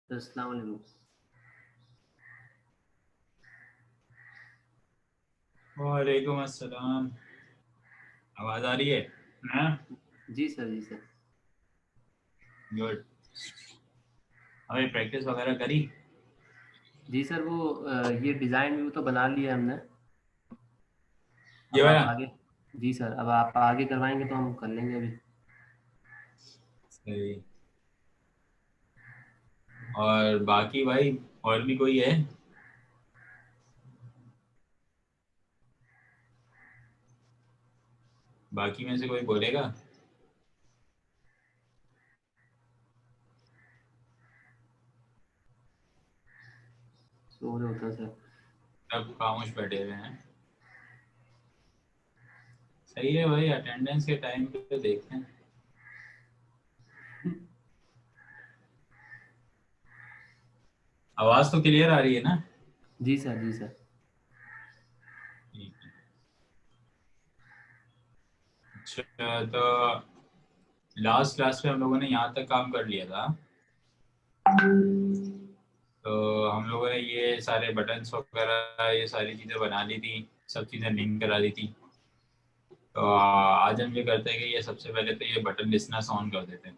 अस्सलाम वालेकुम। वालेकुम अस्सलाम। आवाज आ रही है ना? जी सर, जी सर। गुड। अभी प्रैक्टिस वगैरह करी? जी सर, वो ये डिज़ाइन व्यू तो बना लिया हमने। ये अब आप वाला आगे। जी सर, अब आप आगे करवाएंगे तो हम कर लेंगे अभी। सही। और बाकी भाई और भी कोई है? बाकी में से कोई बोलेगा? सो रहे होता सर। सब खामोश बैठे हुए हैं। सही है भाई, अटेंडेंस के टाइम पे तो देखते हैं। आवाज तो क्लियर आ रही है ना? जी सर, जी सर। ठीक है। अच्छा, तो लास्ट क्लास में हम लोगों ने यहाँ तक काम कर लिया था। तो हम लोगों ने ये सारे बटन्स वगैरह ये सारी चीज़ें बना ली थी, सब चीज़ें लिंक करा दी थी। तो आज हम ये करते हैं कि ये सबसे पहले तो ये बटन लिस्टनर्स ऑन कर देते हैं।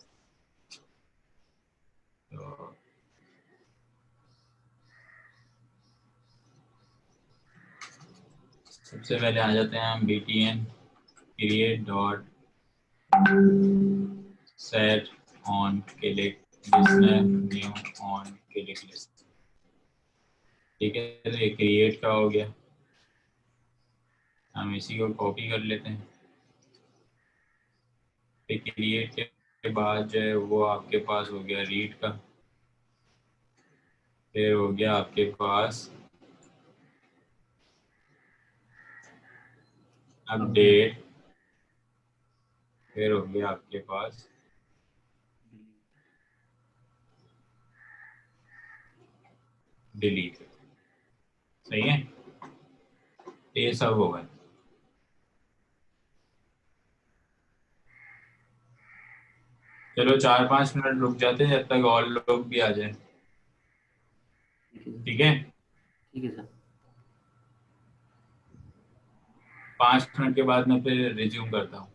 तो सबसे पहले आ जाते हैं हम btn create dot set on click listener new on click list. ठीक है, तो ये क्रिएट का हो गया। हम इसी को कॉपी कर लेते हैं। फिर क्रिएट के बाद जो है वो आपके पास हो गया रीड का। फिर हो गया आपके पास अपडेट। अपडेट। फिर हो गया आपके पास डिलीट। सही है, ये सब होगा। चलो 4-5 मिनट रुक जाते हैं जब तक और लोग भी आ जाए। ठीक है सर। ठीक है, ठीक है सर। 5 मिनट के बाद मैं फिर रिज्यूम करता हूँ।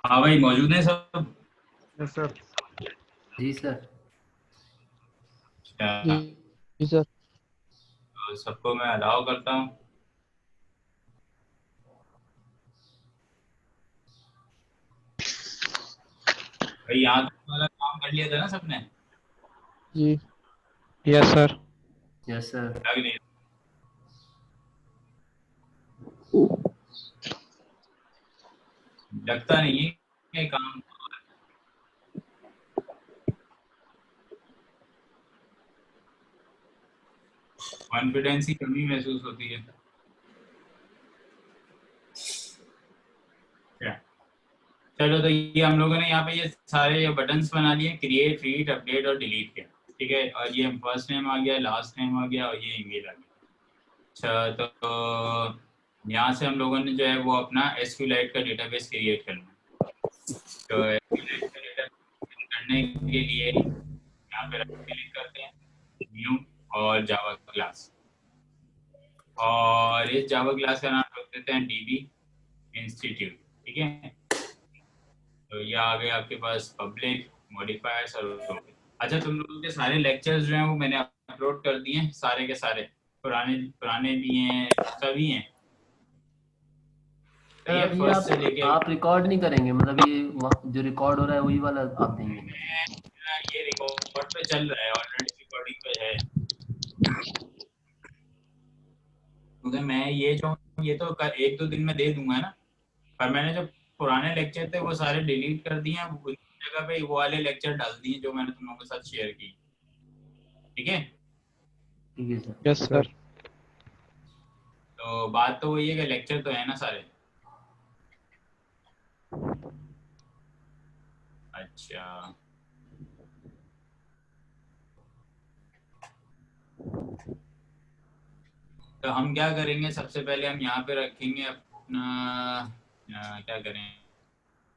हाँ भाई, मौजूद है सब। Yes sir. जी सर। जी अच्छा, जी सर। तो सबको मैं अलाउ करता हूँ। भाई यहाँ तक वाला काम कर लिया था ना सबने? जी यस सर। Yes sir. लग नहीं लगता नहीं है कि काम कॉन्फिडेंस की कमी महसूस होती है क्या? चलो, तो ये हम लोगों ने यहाँ पे ये सारे बटन्स बना लिए, क्रिएट, रीड, अपडेट और डिलीट के। ठीक है, और ये फर्स्ट नेम आ गया, लास्ट नेम आ गया और ये ईमेल आ गया। अच्छा, तो यहाँ से हम लोगों ने जो है वो अपना SQLite का डेटाबेस क्रिएट करना है। तो SQLite का डेटाबेस करने के लिए यहाँ पे क्लिक करते हैं, न्यू, और जावा क्लास, और इस जावा क्लास का नाम रख देते हैं DB इंस्टीट्यूट। ठीक है, तो ये आ गए आपके पास पब्लिक, मॉडिफायर्स और ओके। अच्छा, तुम लोगों के सारे लेक्चर्स जो हैं वो मैंने अपलोड कर दिए हैं, सारे के सारे, पुराने पुराने भी हैं, सभी हैं। सर ये अभी फर्स्ट से लेके आप रिकॉर्ड नहीं करेंगे, मतलब ये जो रिकॉर्ड हो रहा है वही वाला आप देंगे? ये रिकॉर्ड पे चल रहा है, ऑलरेडी रिकॉर्डिंग पे है। क्योंकि मैं ये जो ये तो एक दो दिन में दे दूंगा ना, पर मैंने जो पुराने लेक्चर थे वो सारे डिलीट कर दिए हैं, उनकी जगह पे वो वाले लेक्चर डाल दिए जो मैंने तुम लोगों के साथ शेयर की। ठीक है, ठीक है सर। यस सर। तो बात तो वही है कि लेक्चर तो है ना सारे। अच्छा, तो हम क्या करेंगे, सबसे पहले हम यहाँ पे रखेंगे अपना क्या करें,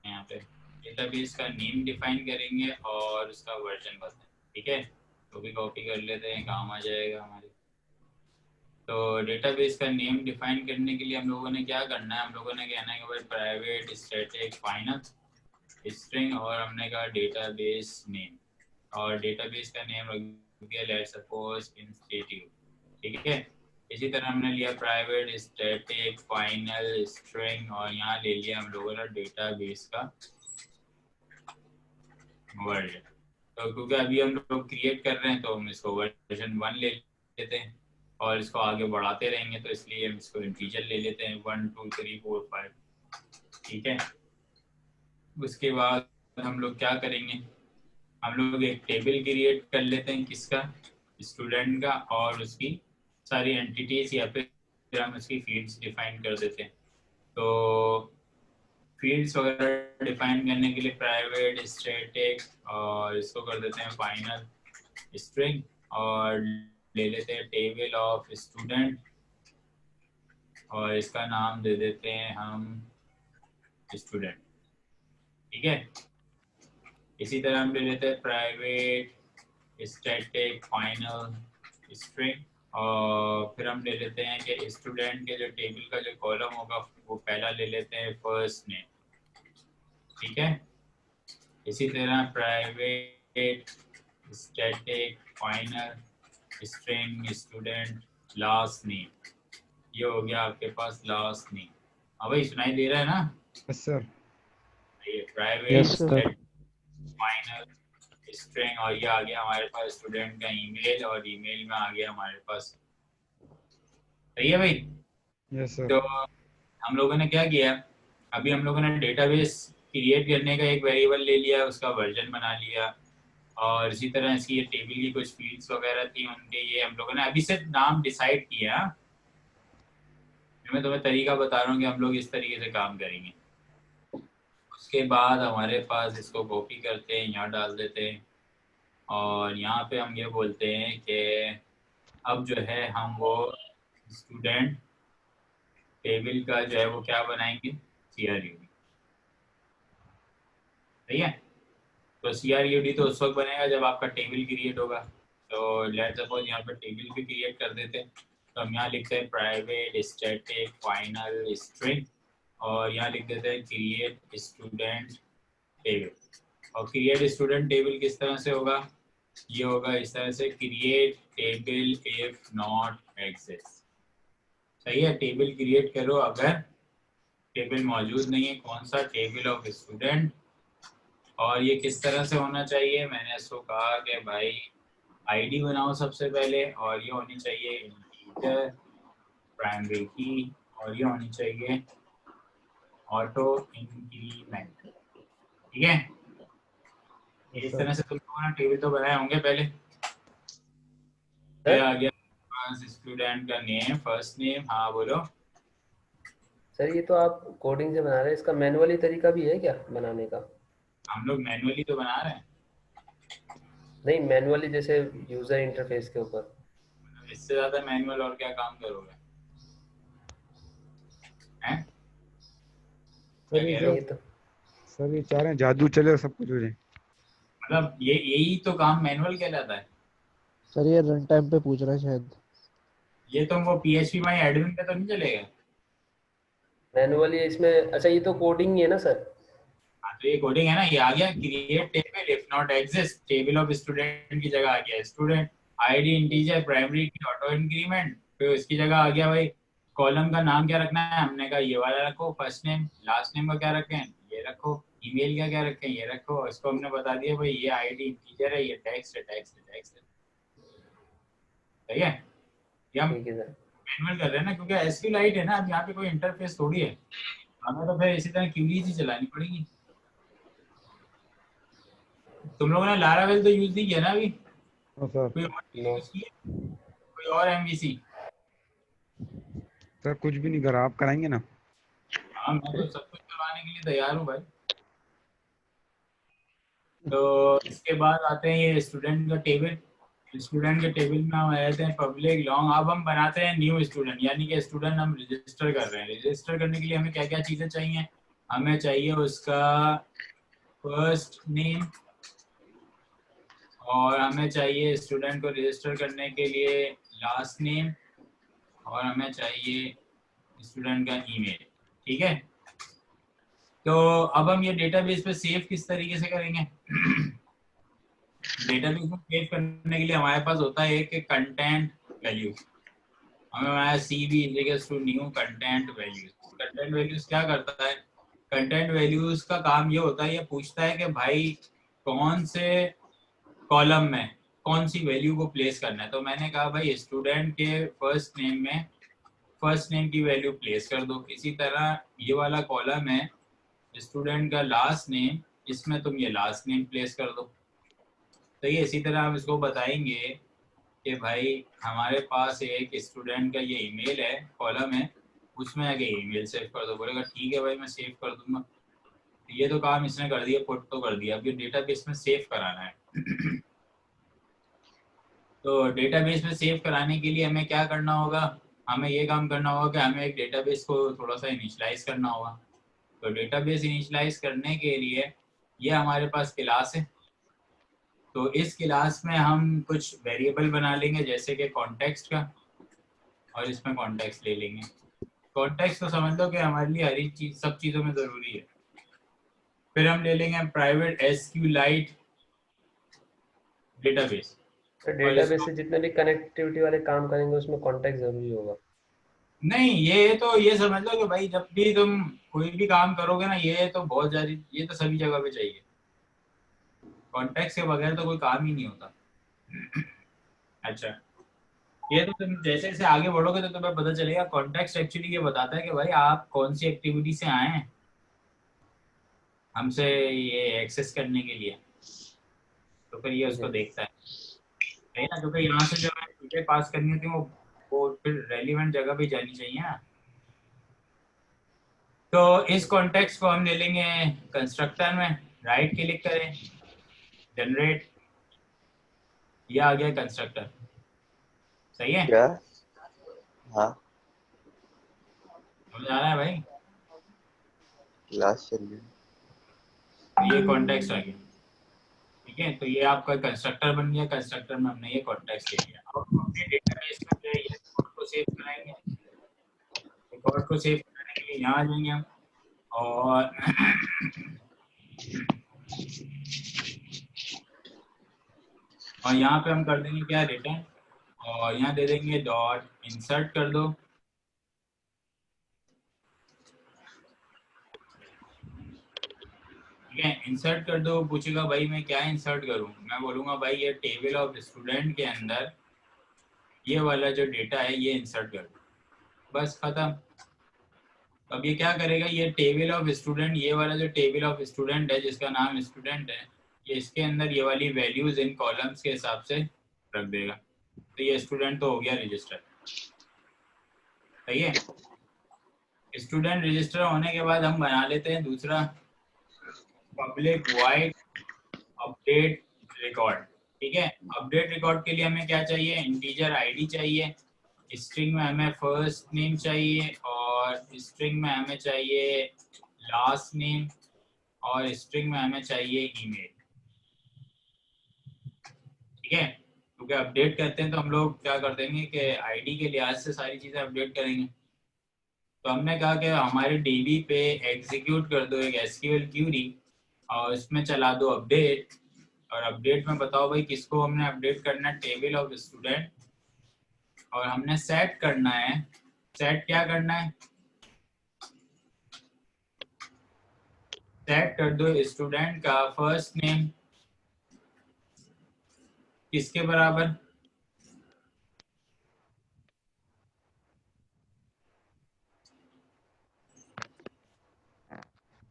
यहाँ पे डेटाबेस का नेम डिफाइन करेंगे और उसका वर्जन बताएं। ठीक है, तो भी कॉपी कर लेते हैं, काम आ जाएगा हमारे। तो डेटाबेस का नेम डिफाइन करने के लिए हम लोगों ने क्या करना है, हम लोगों ने कहना है कि भाई प्राइवेट स्टैटिक फाइनल स्ट्रिंग, और हमने कहा डेटाबेस नेम, और डेटाबेस का नेम रख दिया लेट्स सपोज इंस्टीट्यूट। ठीक है, इसी तरह हमने लिया प्राइवेट स्टैटिक फाइनल स्ट्रिंग, और यहाँ ले लिया हम लोगों ने डेटाबेस का वर्जन। तो क्योंकि अभी हम लोग क्रिएट कर रहे हैं तो हम इसको वर्जन 1 ले लेते हैं, और इसको आगे बढ़ाते रहेंगे तो इसलिए हम इसको इंटीजर ले लेते हैं 1 2 3 4 5। ठीक है, उसके बाद हम लोग क्या करेंगे, हम लोग एक टेबल क्रिएट कर लेते हैं, किसका, स्टूडेंट का, और उसकी सारी एंटिटीज, या फिर हम उसकी फील्ड्स डिफाइन कर देते हैं। तो फील्ड्स वगैरह डिफाइन करने के लिए प्राइवेट स्टैटिक, और इसको कर देते हैं फाइनल स्ट्रिंग, और ले लेते हैं टेबल ऑफ स्टूडेंट, और इसका नाम दे देते हैं हम स्टूडेंट। ठीक है, इसी तरह हम ले लेते हैं प्राइवेट स्टैटिक फाइनल स्ट्रिंग, और फिर हम ले लेते हैं कि स्टूडेंट के जो टेबल का जो कॉलम होगा वो पहला ले लेते हैं फर्स्ट नेम। ठीक है, इसी तरह private static final string student last name, ये हो गया आपके पास लास्ट नेम। हाँ भाई, सुनाई दे रहा है ना? Yes sir. ये yes private sir. Static final string, और ये आ गया हमारे पास स्टूडेंट का ईमेल, और ईमेल में आ गया हमारे पास। सही है भाई? यस सर। तो हम लोगों ने क्या किया, अभी हम लोगों ने डेटाबेस क्रिएट करने का एक वेरिएबल ले लिया, उसका वर्जन बना लिया, और इसी तरह इसकी ये टेबल की कुछ फील्ड्स वगैरह थी उनके, ये हम लोगों ने अभी से नाम डिसाइड किया। मैं तुम्हें तरीका बता रहा हूँ कि हम लोग इस तरीके से काम करेंगे। उसके बाद हमारे पास इसको कॉपी करते हैं, यहाँ डाल देते हैं, और यहाँ पे हम ये बोलते हैं कि अब जो है हम वो स्टूडेंट टेबल का जो है वो क्या बनाएंगे, CRUD। सही है, तो CRUD तो उस वक्त बनेगा जब आपका टेबल क्रिएट होगा। तो लेट्स सपोज यहाँ पर टेबल भी क्रिएट कर देते हैं, तो हम यहाँ लिखते हैं प्राइवेट स्टैटिक फाइनल स्ट्रिंग, और यहाँ लिख देते हैं क्रिएट स्टूडेंट टेबल। और क्रिएट स्टूडेंट टेबल किस तरह से होगा, ये होगा इस तरह से, create table if not exist. सही है, टेबल क्रिएट करो अगर टेबल मौजूद नहीं है। कौन सा, टेबल ऑफ स्टूडेंट। और ये किस तरह से होना चाहिए, मैंने इसको कहा कि भाई आईडी बनाओ सबसे पहले, और ये होनी चाहिए इंटीजर प्राइमरी की, और ये होनी चाहिए ऑटो इंक्रीमेंट। ठीक है, इस तरह से तुम लोगों ने टेबल तो बनाए होंगे पहले। ये आ गया स्टूडेंट का नेम, फर्स्ट नेम। हाँ बोलो सर ये तो आप कोडिंग से बना रहे हैं, इसका मैनुअली तरीका भी है क्या बनाने का? हम लोग मैनुअली तो बना रहे हैं। नहीं, मैनुअली जैसे यूजर इंटरफेस के ऊपर। इससे ज्यादा मैनुअल और क्या काम करोगे हैं? सर क्या ये कह रहे हो? ये तो सर ये चाह रहे हैं जादू चले सब कुछ हो जाए। मतलब ये यही तो काम मैनुअल कहलाता है। सर ये रन टाइम पे पूछ रहा है शायद। ये तुम वो PHP माई एडमिन पे तो नहीं चलेगा। मैनुअली इसमें, अच्छा ये तो कोडिंग ही है ना सर? हाँ तो ये कोडिंग है ना, ये आ गया create table if not exist, table of student की जगह आ गया स्टूडेंट, आईडी इंटीजर प्राइमरी की ऑटो इंक्रीमेंट। फिर इसकी जगह आ गया भाई कॉलम का नाम क्या रखना है, हमने कहा ये वाला रखो, फर्स्ट नेम, लास्ट नेम का क्या रखें ये रखो, ईमेल का क्या रखें ये रखो। और इसको हमने बता दिया भाई ये आईडी इंटीजर है, ये टेक्स्ट है, टेक्स्ट है, टेक्स्ट है। सही है, ये हम ठीक है सर। मैनुअल कर रहे हैं ना, क्योंकि SQLite है ना, अब यहाँ पे कोई इंटरफेस थोड़ी है, हमें तो फिर इसी तरह क्यूरीज ही चलानी पड़ेगी। तुम लोगों ने लारावेल तो यूज नहीं किया ना अभी? No sir. कोई और नो। यूज किया, कोई और MVC? सर कुछ भी नहीं करा, आप कराएंगे ना? हाँ मैं तो सब कुछ करवाने के लिए तैयार हूँ भाई। तो इसके बाद आते हैं ये स्टूडेंट का टेबल। स्टूडेंट के टेबल में हम रहते हैं पब्लिक लॉन्ग। अब हम बनाते हैं न्यू स्टूडेंट, यानी कि स्टूडेंट हम रजिस्टर कर रहे हैं। रजिस्टर करने के लिए हमें क्या क्या चीज़ें चाहिए, हमें चाहिए उसका फर्स्ट नेम, और हमें चाहिए स्टूडेंट को रजिस्टर करने के लिए लास्ट नेम, और हमें चाहिए स्टूडेंट का ईमेल। ठीक है, तो अब हम ये डेटाबेस पे सेव किस तरीके से करेंगे? डेटाबेस में सेव करने के लिए हमारे पास होता है एक कंटेंट वैल्यू। हमें हमारा CV to new content values. Content values क्या करता है, कंटेंट वैल्यूज का काम ये होता है, ये पूछता है कि भाई कौन से कॉलम में कौन सी वैल्यू को प्लेस करना है। तो मैंने कहा भाई स्टूडेंट के फर्स्ट नेम में फर्स्ट नेम की वैल्यू प्लेस कर दो। इसी तरह ये वाला कॉलम है स्टूडेंट का लास्ट नेम, इसमें तुम ये लास्ट नेम प्लेस कर दो। तो ये इसी तरह हम इसको बताएंगे कि भाई हमारे पास एक स्टूडेंट का ये ईमेल है, कॉलम है, उसमें आगे ईमेल सेव कर दो। बोलेगा ठीक है भाई मैं सेव कर दूंगा। ये तो काम इसने कर दिया, पुट तो कर दिया, अब ये डेटाबेस में सेव कराना है। तो डेटाबेस में सेव कराने के लिए हमें क्या करना होगा, हमें ये काम करना होगा कि हमें एक डेटाबेस को थोड़ा सा इनिशियलाइज करना होगा। तो डेटाबेस इनिशियलाइज करने के लिए ये हमारे पास क्लास है। तो इस क्लास में हम कुछ वेरिएबल बना लेंगे, जैसे कि कॉन्टेक्स्ट का, और इसमें कॉन्टेक्स्ट ले लेंगे। कॉन्टेक्स्ट तो समझ लो कि हमारे लिए हर एक चीज सब चीज़ों में ज़रूरी है। फिर हम ले लेंगे प्राइवेट SQLite डेटाबेस। तो डेटाबेस से जितने भी कनेक्टिविटी वाले काम करेंगे उसमें कॉन्टेक्ट जरूरी होगा? नहीं, ये तो ये समझ लो कि भाई जब भी तुम कोई भी काम करोगे ना, ये तो बहुत ज्यादा, ये तो सभी जगह पे चाहिए। कॉन्टेक्स्ट के बगैर तो कोई काम ही नहीं होता। अच्छा, ये तो तुम जैसे जैसे आगे बढ़ोगे तो तुम्हें पता चलेगा। कॉन्टेक्स्ट एक्चुअली ये बताता है कि भाई आप कौन सी एक्टिविटी से आए हैं हमसे ये एक्सेस करने के लिए। तो फिर ये उसको देखता है ना, क्योंकि यहाँ से जो है चीजें पास करनी होती है वो फिर रेलिवेंट जगह पे जानी चाहिए ना। तो इस कॉन्टेक्स्ट को हम ले लेंगे कंस्ट्रक्टर में, राइट क्लिक करें, जनरेट, ये आ गया कंस्ट्रक्टर। सही है क्या? हाँ, समझ आ रहा है भाई? क्लास चल रही है। तो ये कॉन्टेक्स्ट आ गया। ठीक है, तो ये आपका कंस्ट्रक्टर बन गया। कंस्ट्रक्टर में हमने ये कॉन्टेक्स्ट ले लिया। अब हम अपने डेटाबेस में जो है ये रिकॉर्ड को सेव कराएंगे। रिकॉर्ड को सेव करने के लिए यहाँ आ जाएंगे हम। और और यहाँ पे हम कर देंगे क्या, रिटर्न, और यहाँ दे देंगे डॉट इंसर्ट कर दो। ठीक है, इंसर्ट कर दो। पूछेगा भाई मैं क्या इंसर्ट करूँ, मैं बोलूँगा भाई ये टेबल ऑफ स्टूडेंट के अंदर ये वाला जो डेटा है ये इंसर्ट कर दो, बस खत्म। अब ये क्या करेगा, ये टेबल ऑफ स्टूडेंट, ये वाला जो टेबल ऑफ स्टूडेंट है जिसका नाम स्टूडेंट है, ये इसके अंदर ये वाली वैल्यूज इन कॉलम्स के हिसाब से रख देगा। तो ये स्टूडेंट तो हो गया रजिस्टर, सही है। स्टूडेंट रजिस्टर होने के बाद हम बना लेते हैं दूसरा पब्लिक वॉइड अपडेट रिकॉर्ड। ठीक है, अपडेट रिकॉर्ड के लिए हमें क्या चाहिए, इंटीजर आईडी चाहिए, स्ट्रिंग में हमें फर्स्ट नेम चाहिए, और स्ट्रिंग में हमें चाहिए लास्ट नेम, और स्ट्रिंग में हमें चाहिए ईमेल। ठीक है, क्योंकि अपडेट करते हैं तो हम लोग क्या कर देंगे कि आईडी के लिहाज से सारी चीज़ें अपडेट करेंगे। तो हमने कहा कि हमारे डीबी पे एग्जीक्यूट कर दो एक एसक्यूएल क्यूरी, और इसमें चला दो अपडेट, और अपडेट में बताओ भाई किसको हमने अपडेट करना है, टेबल ऑफ स्टूडेंट, और हमने सेट करना है, सेट क्या करना है, सेट कर दो स्टूडेंट का फर्स्ट नेम किसके बराबर,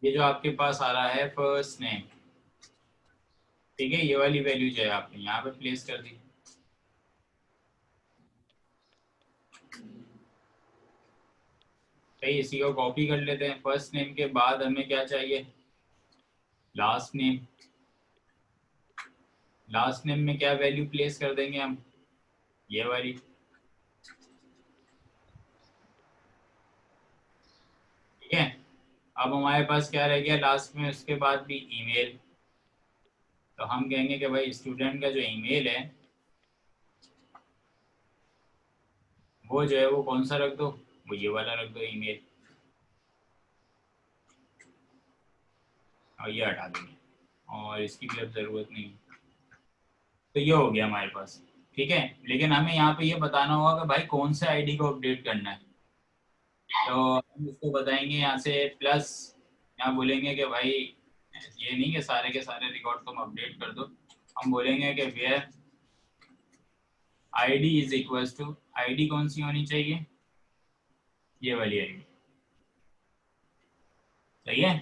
ये जो आपके पास आ रहा है फर्स्ट नेम। ठीक है, ये वाली वैल्यू जो है आपने यहाँ पे प्लेस कर दी। सही, इसी को कॉपी कर लेते हैं। फर्स्ट नेम के बाद हमें क्या चाहिए, लास्ट नेम। लास्ट नेम में क्या वैल्यू प्लेस कर देंगे हम, ये वाली। ठीक है, अब हमारे पास क्या रह गया लास्ट में, उसके बाद भी ईमेल। तो हम कहेंगे कि भाई स्टूडेंट का जो ईमेल है वो जो है वो कौन सा रख दो, वो ये वाला रख दो ईमेल, और ये हटा देंगे, और इसकी भी अब ज़रूरत नहीं। तो ये हो गया हमारे पास। ठीक है, लेकिन हमें यहाँ पे ये बताना होगा कि भाई कौन से आईडी को अपडेट करना है। तो हम उसको बताएंगे यहाँ से प्लस, यहाँ बोलेंगे कि भाई ये नहीं कि सारे के सारे रिकॉर्ड तुम अपडेट कर दो, हम बोलेंगे कि where ID is equals to, ID कौन सी होनी चाहिए, ये वाली आईडी। सही है,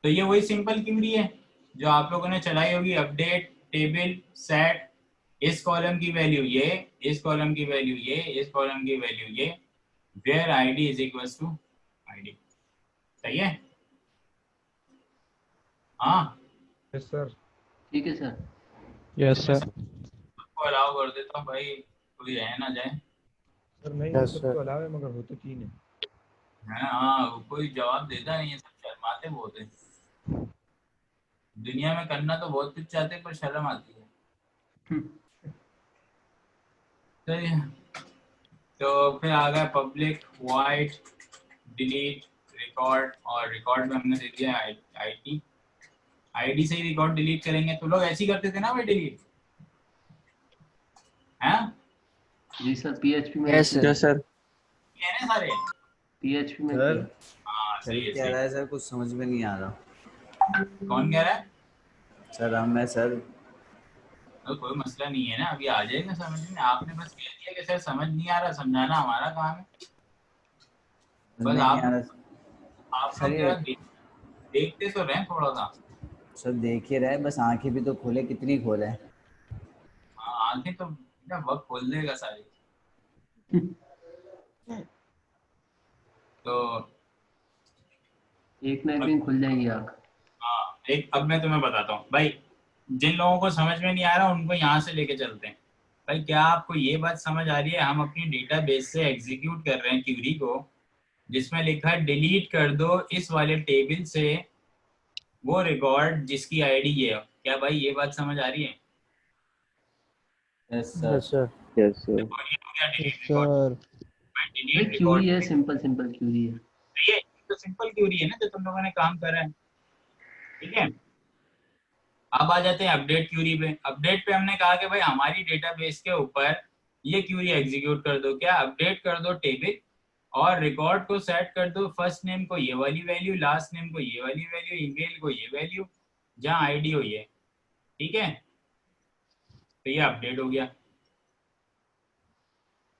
तो ये वही सिंपल क्वेरी है जो आप लोगों ने चलाई होगी, अपडेट टेबल सेट, इस कॉलम की वैल्यू ये, इस कॉलम की वैल्यू ये, इस कॉलम की वैल्यू ये, where ID is equals to ID. सही है, हाँ यस सर। ठीक है सर। Yes sir. सबको अलाउ कर देता हूँ भाई, कोई रह ना जाए। सर नहीं, Yes, सबको sir. अलाव है मगर हो तो तीन है। हाँ, कोई जवाब देता नहीं है, सब शर्माते बहुत है। दुनिया में करना तो बहुत कुछ चाहते हैं पर शर्म आती है। सही है, तो फिर आ गया पब्लिक वाइड डिलीट रिकॉर्ड, और रिकॉर्ड में हमने दे दिया आईडी। आईडी से ही रिकॉर्ड डिलीट करेंगे, तो लोग ऐसे ही करते थे ना भाई डिलीट, हैं? जी सर, पीएचपी में यस सर। कहने सारे पीएचपी में सर, किया। हाँ सर सही है, क्या सही। रहा है सर, कुछ समझ में नहीं आ रहा। कौन कह रहा है? सर मैं सर तो कोई मसला नहीं है ना, अभी आ जाएगा समझ में। आपने बस कह दिया कि सर समझ नहीं आ रहा, समझाना हमारा काम है। समझ बस में आप नहीं आ रहा। आप सर लोग ये जरा देखते तो रहें थोड़ा सा। सर देख ही रहे, बस आंखें भी तो खोले, कितनी खोले। हाँ, आंखें तो ना वक्त खोल देगा सारी। तो एक ना एक दिन खुल जाएगी आँख। हाँ, एक अब मैं तुम्हें बताता हूँ भाई, जिन लोगों को समझ में नहीं आ रहा उनको यहाँ से लेके चलते हैं। भाई क्या आपको ये बात समझ आ रही है, हम अपनी डेटाबेस से एग्जीक्यूट कर रहे हैं क्यूरी को, जिसमें लिखा है डिलीट कर दो इस वाले टेबल से वो रिकॉर्ड जिसकी आईडी ये है। क्या भाई ये बात समझ आ रही है? Yes yes sir. Sir. Yes sir. और ये हो गया yes delete record. Sir. Delete query record है, सिंपल सिंपल क्यूरी है। ये तो सिंपल क्यूरी है ना जो तुम लोगों ने काम करा है, ठीक है। अब आ जाते हैं अपडेट क्यूरी पे। अपडेट पे हमने कहा कि भाई हमारी डेटाबेस के ऊपर ये क्यूरी एग्जीक्यूट कर दो, क्या अपडेट कर दो टेबल, और रिकॉर्ड को सेट कर दो, फर्स्ट नेम को ये वाली वैल्यू, लास्ट नेम को ये वाली वैल्यू, ईमेल को ये वैल्यू, जहाँ आईडी हो ये, ठीक है। तो ये अपडेट हो गया।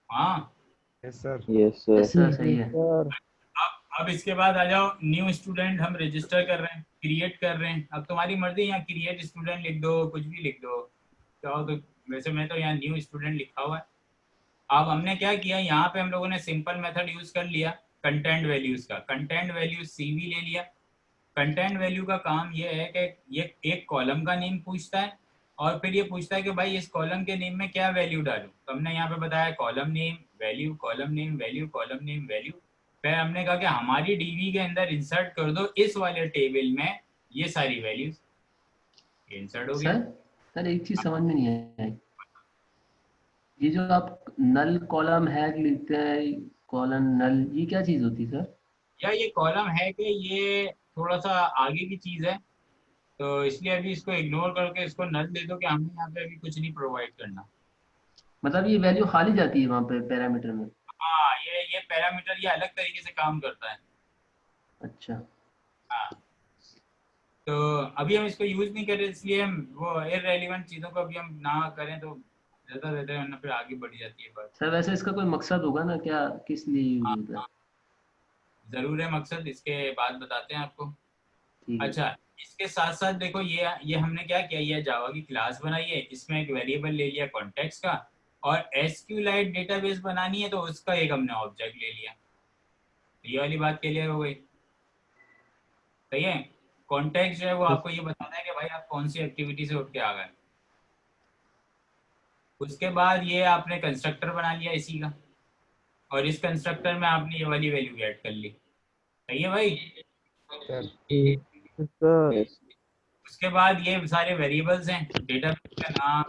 हाँ yes sir. Yes sir. Sir सही है। सर अब इसके बाद आ जाओ, न्यू स्टूडेंट हम रजिस्टर कर रहे हैं, क्रिएट कर रहे हैं। अब तुम्हारी मर्जी, यहाँ क्रिएट स्टूडेंट लिख दो, कुछ भी लिख दो चाहो तो। वैसे मैं तो यहाँ न्यू स्टूडेंट लिखा हुआ है। अब हमने क्या किया, यहाँ पे हम लोगों ने सिंपल मेथड यूज कर लिया कंटेंट वैल्यूज का। कंटेंट वैल्यूज सीवी ले लिया। कंटेंट वैल्यू का काम ये है कि ये एक कॉलम का नेम पूछता है और फिर ये पूछता है कि भाई इस कॉलम के नेम में क्या वैल्यू डालूं। तो हमने यहाँ पे बताया column name value, column name value, column name value. फिर हमने कहा कि हमारी डीबी के अंदर इंसर्ट कर दो इस वाले टेबल में ये सारी वैल्यूज, इंसर्ट हो गया। सर एक चीज समझ में नहीं आई, ये जो आप नल कॉलम हैग लिखते हैं, कॉलम नल, ये क्या चीज होती है सर? या ये कॉलम है कि ये थोड़ा सा आगे की चीज है, तो इसलिए अभी इसको इग्नोर करके इसको नल दे दो कि हमें यहाँ पे अभी कुछ नहीं प्रोवाइड करना। मतलब ये वैल्यू खाली जाती है वहाँ पे पैरामीटर में? हाँ, ये पैरामीटर ये अलग तरीके से काम करता है। अच्छा। हाँ, तो अभी हम इसको यूज नहीं कर रहे, इसलिए हम वो इररिलेवेंट चीजों को अभी हम ना करें तो ज्यादा बेहतर है, वरना फिर आगे बढ़ जाती है बात। सर वैसे इसका कोई मकसद होगा ना, क्या किस लिए यूज हाँ, होता है? जरूर है मकसद, इसके बाद बताते हैं आपको। ठीक है। अच्छा, इसके साथ साथ देखो ये हमने क्या किया, ये जावा की क्लास बनाई है, इसमें एक वेरिएबल ले लिया कॉन्टेक्स्ट का, और एसक्यूलाइट डेटाबेस बनानी है तो उसका एक हमने ऑब्जेक्ट ले लिया। ये वाली बात क्लियर हो गई, सही है। कॉन्टेक्स्ट जो है वो आपको ये बताना है कि भाई आप कौन सी एक्टिविटी से उठ के आ गए। उसके बाद ये आपने कंस्ट्रक्टर बना लिया इसी का, और इस कंस्ट्रक्टर में आपने ये वाली वैल्यू ऐड कर ली, सही है भाई। Sir sir yes. उसके बाद ये सारे वेरिएबल्स हैं, डेटाबेस का नाम,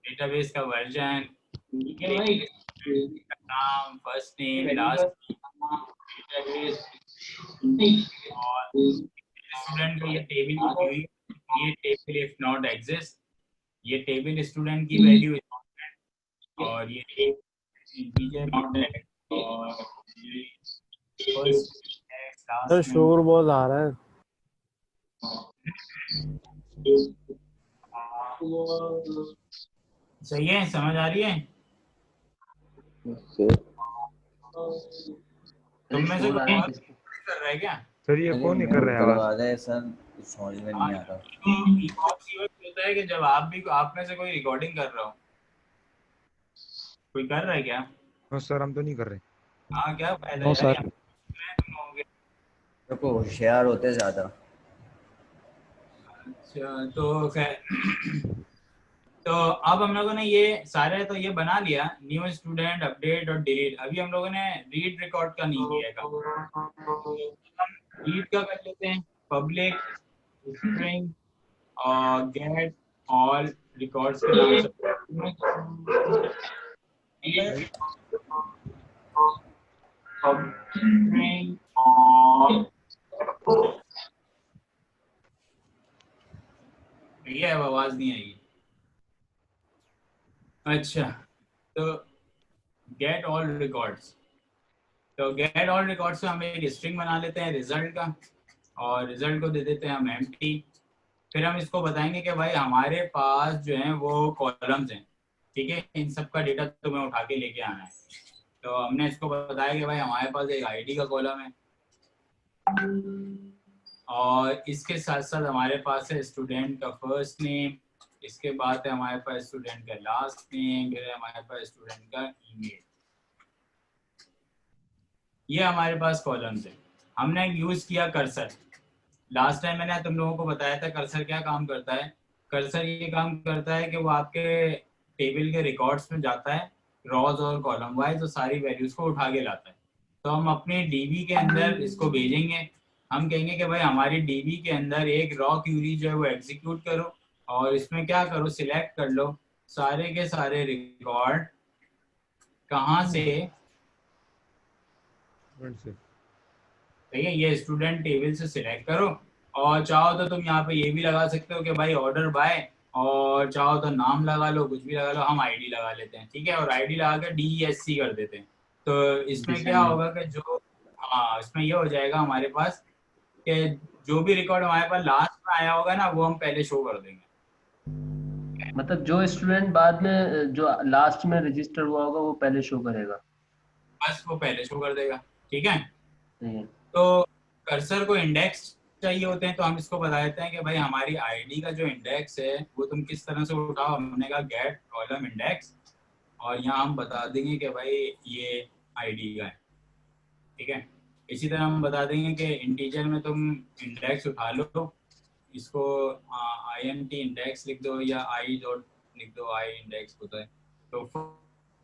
डेटाबेस का वर्जन, का नाम, फर्स्ट नेम, लास्ट डेटाबेस, और स्टूडेंट का ये टेबल की क्वेरी, ये टेबल इफ नॉट एग्जिस्ट, ये टेबल स्टूडेंट की वैल्यू, और ये इंटीजर नॉट है, और फर्स्ट सर शोर बहुत आ रहा है। सही है, समझ आ रही है? Yes sir. तुम में से शोर आ कोई रहा और है। कर रहा है क्या? सर ये कौन नहीं कर रहा है आवाज? है सर, कुछ समझ में नहीं आ रहा। होता है कि जब आप में से कोई रिकॉर्डिंग कर रहा हो, कोई कर रहा है क्या? नो सर, हम तो नहीं कर रहे। हाँ, क्या फायदा नो है सर। यार, तुम लोगों के। देखो होशियार होते ज्यादा। अच्छा, तो तो अब हम लोगों ने ये सारे तो ये बना लिया, न्यू स्टूडेंट, अपडेट और डिलीट। अभी हम लोगों ने रीड रिकॉर्ड का नहीं किया है काम। हम रीड का कर लेते हैं, पब्लिक स्ट्रिंग और गेट ऑल रिकॉर्ड्स के नाम से, स्ट्रिंग और ये अब आवाज नहीं आएगी। अच्छा, तो गेट ऑल रिकॉर्ड्स, तो गेट ऑल रिकॉर्ड्स से हम एक स्ट्रिंग बना लेते हैं रिजल्ट का, और रिजल्ट को दे देते हैं हम एम्प्टी। फिर हम इसको बताएंगे कि भाई हमारे पास जो है वो कॉलम्स हैं, ठीक है, इन सब का डेटा तुम्हें उठा के लेके आना है। तो हमने इसको बताया कि भाई हमारे पास एक आईडी का कॉलम है, और इसके साथ साथ हमारे पास है स्टूडेंट का फर्स्ट नेम, इसके बाद है हमारे पास स्टूडेंट का लास्ट नेम, फिर है हमारे पास स्टूडेंट का ईमेल। ये हमारे पास कॉलम्स है। हमने यूज किया कर्सर। लास्ट टाइम मैंने तुम लोगों को बताया था कर्सर क्या काम करता है। कर्सर ये काम करता है कि वो आपके टेबल के रिकॉर्ड्स में जाता है, रॉज और कॉलम वाइज, तो सारी वैल्यूज को उठा के लाता है। तो हम अपने डीबी के अंदर इसको भेजेंगे, हम कहेंगे कि भाई हमारी डीबी के अंदर एक रॉ क्यूरी जो है वो एग्जीक्यूट करो, और इसमें क्या करो, सिलेक्ट कर लो सारे के सारे रिकॉर्ड कहाँ से, ठीक है। ये स्टूडेंट टेबल से सिलेक्ट करो, और चाहो तो तुम यहाँ पे ये भी लगा सकते हो कि भाई ऑर्डर बाय, और चाहो तो नाम लगा लो, कुछ भी लगा लो। हम आईडी लगा लेते हैं, ठीक है, और आईडी लगा कर DESC कर देते हैं। तो इसमें क्या होगा कि जो, हाँ, इसमें ये हो जाएगा हमारे पास कि जो भी रिकॉर्ड हमारे पास लास्ट में आया होगा ना, वो हम पहले शो कर देंगे। मतलब जो स्टूडेंट बाद में जो लास्ट में रजिस्टर हुआ होगा वो पहले शो करेगा। बस वो पहले शो कर देगा, ठीक है। सही है। तो कर्सर को इंडेक्स चाहिए होते हैं, तो हम इसको बता देते हैं कि भाई हमारी आईडी का जो इंडेक्स है वो तुम किस तरह से उठाओ। हमने कहा गेट कॉलम इंडेक्स, और यहाँ हम बता देंगे कि भाई ये आईडी का है, ठीक है। इसी तरह हम बता देंगे कि इंटीजर में तुम इंडेक्स उठा लो, इसको INT इंडेक्स लिख दो या आई डॉट लिख दो, आई इंडेक्स होता है। तो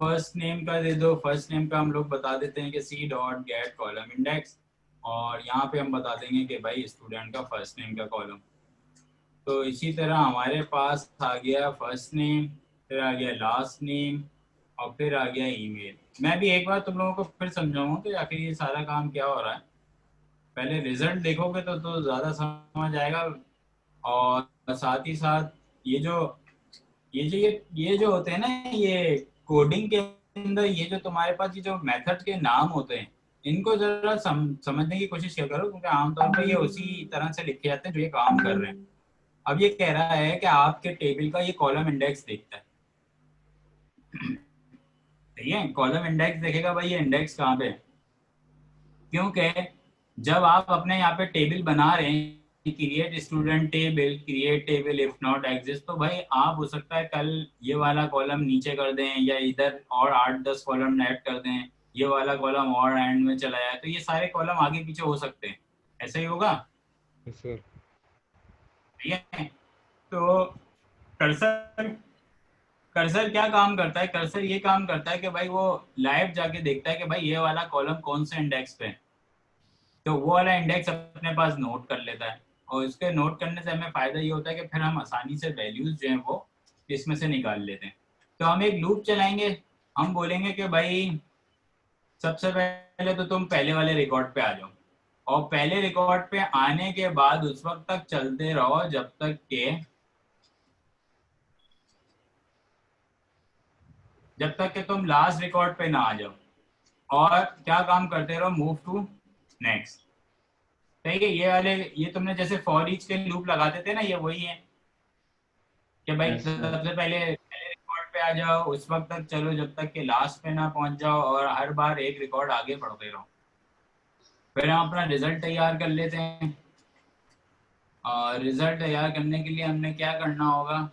फर्स्ट नेम का दे दो, फर्स्ट नेम का हम लोग बता देते हैं कि C dot gate column index, और यहाँ पे हम बता देंगे कि भाई स्टूडेंट का फर्स्ट नेम का कॉलम। तो इसी तरह हमारे पास आ गया फर्स्ट नेम, फिर आ गया लास्ट नेम, और फिर आ गया ईमेल। मैं भी एक बार तुम लोगों को फिर समझाऊंगा कि आखिर ये सारा काम क्या हो रहा है। पहले रिजल्ट देखोगे तो ज़्यादा समझ आएगा, और साथ ही साथ ये जो होते हैं ना, ये कोडिंग के अंदर ये जो तुम्हारे पास ये जो मेथड के नाम होते हैं, इनको जरा समझने की कोशिश किया करो, क्योंकि आमतौर पर ये उसी तरह से लिखे जाते हैं जो ये काम कर रहे हैं। अब ये कह रहा है कि आपके टेबल का ये कॉलम इंडेक्स देखता है, ठीक है। कॉलम इंडेक्स देखेगा भाई ये इंडेक्स कहाँ पे है, क्योंकि जब आप अपने यहाँ पे टेबल बना रहे हैं, create student table, create table if not exist, तो भाई आप हो सकता है कल ये वाला कॉलम नीचे कर दें, या इधर और 8-10 कॉलम ऐड कर दें, ये वाला कॉलम और एंड में चला जाए, तो ये सारे कॉलम आगे पीछे हो सकते हैं। ऐसा ही होगा, सर। ठीक है। तो कर्सर क्या काम करता है, कर्सर ये काम करता है कि भाई वो लाइव जाके देखता है कि भाई ये वाला कॉलम कौन से इंडेक्स पे है, तो वो वाला इंडेक्स अपने पास नोट कर लेता है, और इसके नोट करने से हमें फ़ायदा ये होता है कि फिर हम आसानी से वैल्यूज़ जो हैं वो इसमें से निकाल लेते हैं। तो हम एक लूप चलाएंगे, हम बोलेंगे कि भाई सबसे पहले तो तुम पहले वाले रिकॉर्ड पे आ जाओ, और पहले रिकॉर्ड पे आने के बाद उस वक्त तक चलते रहो जब तक कि तुम लास्ट रिकॉर्ड पे ना आ जाओ, और क्या काम करते रहो, मूव टू नेक्स्ट, ठीक है। ये तुमने जैसे फॉर ईच के लूप लगाते थे ना, ये वही है कि भाई सबसे पहले रिकॉर्ड पे आ जाओ, उस वक्त तक चलो जब तक कि लास्ट पे ना पहुंच जाओ, और हर बार एक रिकॉर्ड आगे बढ़ते रहो। फिर हम अपना रिजल्ट तैयार कर लेते हैं, और रिजल्ट तैयार करने के लिए हमने क्या करना होगा,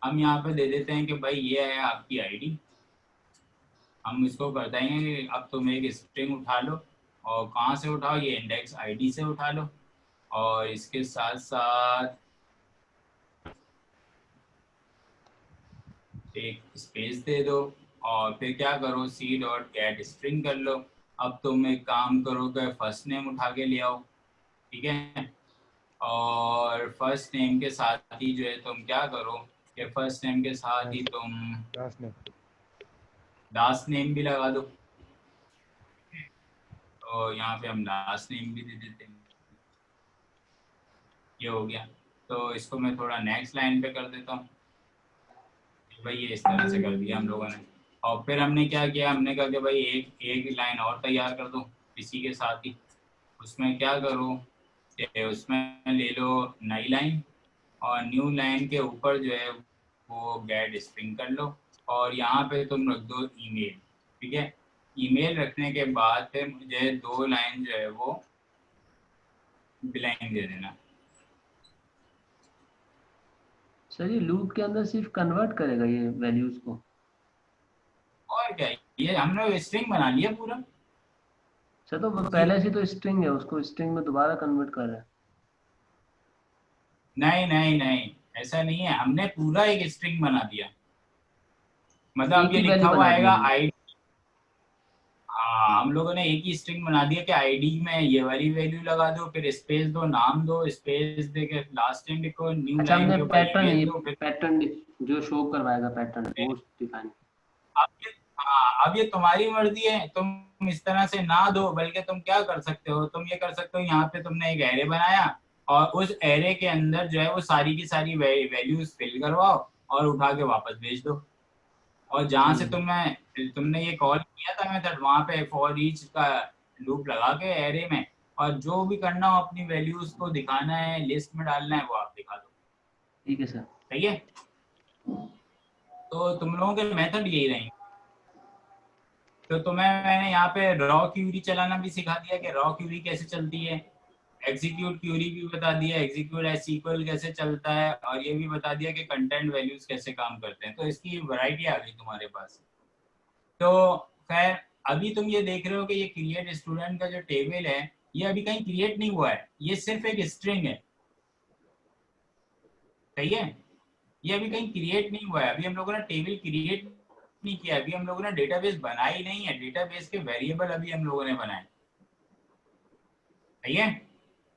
हम यहाँ पे दे देते हैं कि भाई ये है आपकी आईडी। हम इसको बताएंगे कि अब तुम एक स्ट्रिंग उठा लो, और कहाँ से उठाओ, ये इंडेक्स आईडी से उठा लो, और इसके साथ साथ एक स्पेस दे दो, और फिर क्या करो, C डॉट गेट स्ट्रिंग कर लो। अब तुम एक काम करो कि फर्स्ट नेम उठा के ले आओ, ठीक है, और फर्स्ट नेम के साथ ही जो है तुम क्या करो कि फर्स्ट नेम के साथ ही तुम लास्ट नेम भी लगा दो। तो यहाँ पे हम लास्ट नेम भी दे देते हैं, ये हो गया। तो इसको मैं थोड़ा नेक्स्ट लाइन पे कर देता हूँ, भाई ये इस तरह से कर दिया हम लोगों ने। और फिर हमने क्या किया, हमने कहा कि भाई एक लाइन और तैयार कर दो इसी के साथ ही। उसमें क्या करो, उसमें ले लो नई लाइन, और न्यू लाइन के ऊपर जो है वो गेट स्ट्रिंग कर लो, और यहाँ पे तुम रख दो ईमेल, ठीक है। ईमेल रखने के बाद फिर मुझे 2 लाइन जो है वो बिलाइन दे देना। सर ये लूप के अंदर सिर्फ कन्वर्ट करेगा ये वैल्यूज को, और क्या, ये हमने स्ट्रिंग बना लिया पूरा। सर तो पहले से तो स्ट्रिंग है, उसको स्ट्रिंग में दोबारा कन्वर्ट कर रहा है। नहीं नहीं नहीं, ऐसा नहीं है, हमने पूरा एक स्ट्रिंग बना दिया, मतलब ये लिखा हुआ आएगा आईडी। हाँ, हम लोगों ने एक ही स्ट्रिंग बना दिया कि आईडी में ये वाली वैल्यू लगा दो, फिर स्पेस दो, नाम दो, स्पेस दे के लास्ट नेम लिखो, न्यू लाइन के ऊपर ईमेल दो, फिर पैटर्न जो शो करवाएगा पैटर्न वो डिफाइन। हाँ, अब ये तुम्हारी मर्जी है, तुम इस तरह से ना दो, बल्कि तुम क्या कर सकते हो, तुम ये कर सकते हो, यहाँ पे तुमने एक एरे बनाया और उस एरे के अंदर जो है वो सारी की सारी वैल्यूज फिल करवाओ और उठा के वापस भेज दो। और जहाँ से तुमने ये कॉल किया था मेथड, वहां पे फॉर ईच का लूप लगा के एरे में, और जो भी करना हो अपनी वैल्यूज को दिखाना है, लिस्ट में डालना है, वो आप दिखा दो। ठीक है सर। सही है, तो तुम लोगों के मेथड यही रहेंगे। तो तुम्हें मैंने यहाँ पे रॉ क्यूरी चलाना भी सिखा दिया कि रॉ क्यूरी कैसे चलती है, एग्जीक्यूट क्यूरी भी बता दिया, एग्जीक्यूट एसक्यूएल कैसे चलता है, और ये भी बता दिया कि कंटेंट वैल्यूज कैसे काम करते हैं। तो इसकी वैरायटी आ गई तुम्हारे पास। तो खैर अभी तुम ये देख रहे हो कि ये क्रिएट स्टूडेंट का जो टेबल है, ये अभी कहीं क्रिएट नहीं हुआ है, ये सिर्फ एक स्ट्रिंग है। सही है, ये अभी कहीं क्रिएट नहीं हुआ है, अभी हम लोगों ने टेबल क्रिएट नहीं किया, अभी हम लोगों ने डेटाबेस बनाई नहीं है, डेटाबेस के वेरिएबल अभी हम लोगों ने बनाए। सही है,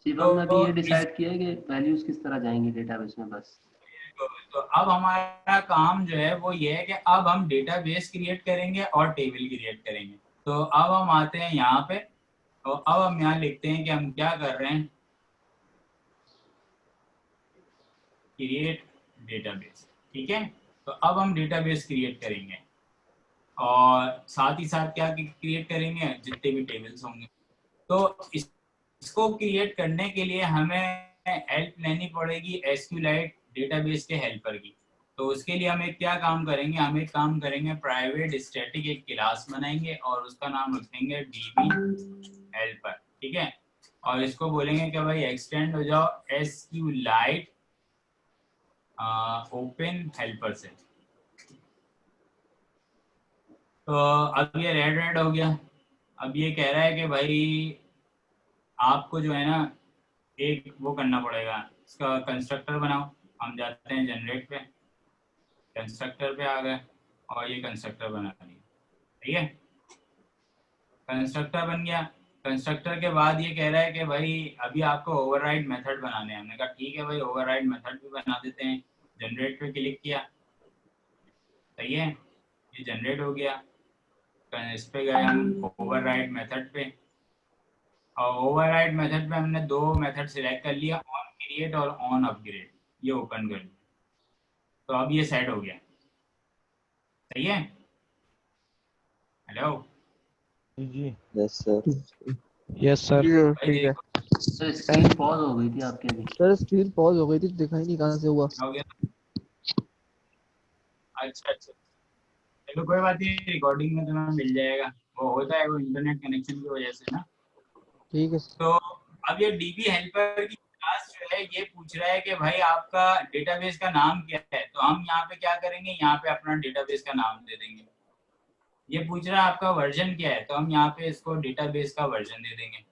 सिर्फ हमने अभी ये डिसाइड किया है कि वैल्यूज किस तरह जाएंगी डेटाबेस में बस। तो अब हमारा काम जो है वो ये है कि अब हम डेटाबेस क्रिएट करेंगे और टेबल क्रिएट करेंगे। तो अब हम आते हैं यहाँ पे, और अब हम यहाँ लिखते हैं कि हम क्या कर रहे हैं, क्रिएट डेटाबेस। ठीक है, तो अब हम डेटाबेस क्रिएट करेंगे और साथ ही साथ क्या क्रिएट करेंगे, जितने भी टेबल्स होंगे। तो इसको क्रिएट करने के लिए हमें हेल्प लेनी पड़ेगी एसक्यूएलाइट डेटाबेस के हेल्पर की। तो उसके लिए हम एक क्या काम करेंगे, हम एक काम करेंगे, प्राइवेट स्टैटिक एक क्लास बनाएंगे और उसका नाम रखेंगे डीबी हेल्पर। ठीक है, और इसको बोलेंगे कि भाई एक्सटेंड हो जाओ एसक्यूएलाइट ओपन हेल्पर से। तो अब ये रेड हो गया। अब ये कह रहा है कि भाई आपको जो है ना एक वो करना पड़ेगा, इसका कंस्ट्रक्टर बनाओ। हम जाते हैं जनरेट पे, कंस्ट्रक्टर पे आ गए और ये कंस्ट्रक्टर बना दिया। ठीक है, कंस्ट्रक्टर बन गया। कंस्ट्रक्टर के बाद ये कह रहा है कि भाई अभी आपको ओवरराइड मेथड बनाने हैं। हमने कहा ठीक है भाई, ओवरराइड मेथड भी बना देते हैं। जनरेट पे क्लिक किया, सही है, ये जनरेट हो गया। इस पे गए हम ओवरराइड मेथड पे, और ओवरराइड मेथड में हमने दो मेथड सिलेक्ट कर लिया, ऑन क्रिएट और ऑन अपग्रेड। ये ओपन कर लिया, तो अब ये सेट हो गया। सही है, हेलो जी यस सर। Yes sir. ठीक है सर स्क्रीन पॉज हो गई थी आपके अभी। सर, स्क्रीन पॉज हो गई थी, दिखाई नहीं कहाँ से हुआ। हो गया, अच्छा अच्छा, चलो कोई बात नहीं, रिकॉर्डिंग में तुम्हें मिल जाएगा। वो होता है वो इंटरनेट कनेक्शन की वजह से ना। ठीक है तो अब ये डीबी हेल्पर की क्लास जो है ये पूछ रहा है कि भाई आपका डेटाबेस का नाम क्या है। तो हम यहाँ पे क्या करेंगे, यहाँ पे अपना डेटाबेस का नाम दे देंगे। ये पूछ रहा है आपका वर्जन क्या है, तो हम यहाँ पे इसको डेटाबेस का वर्जन दे देंगे।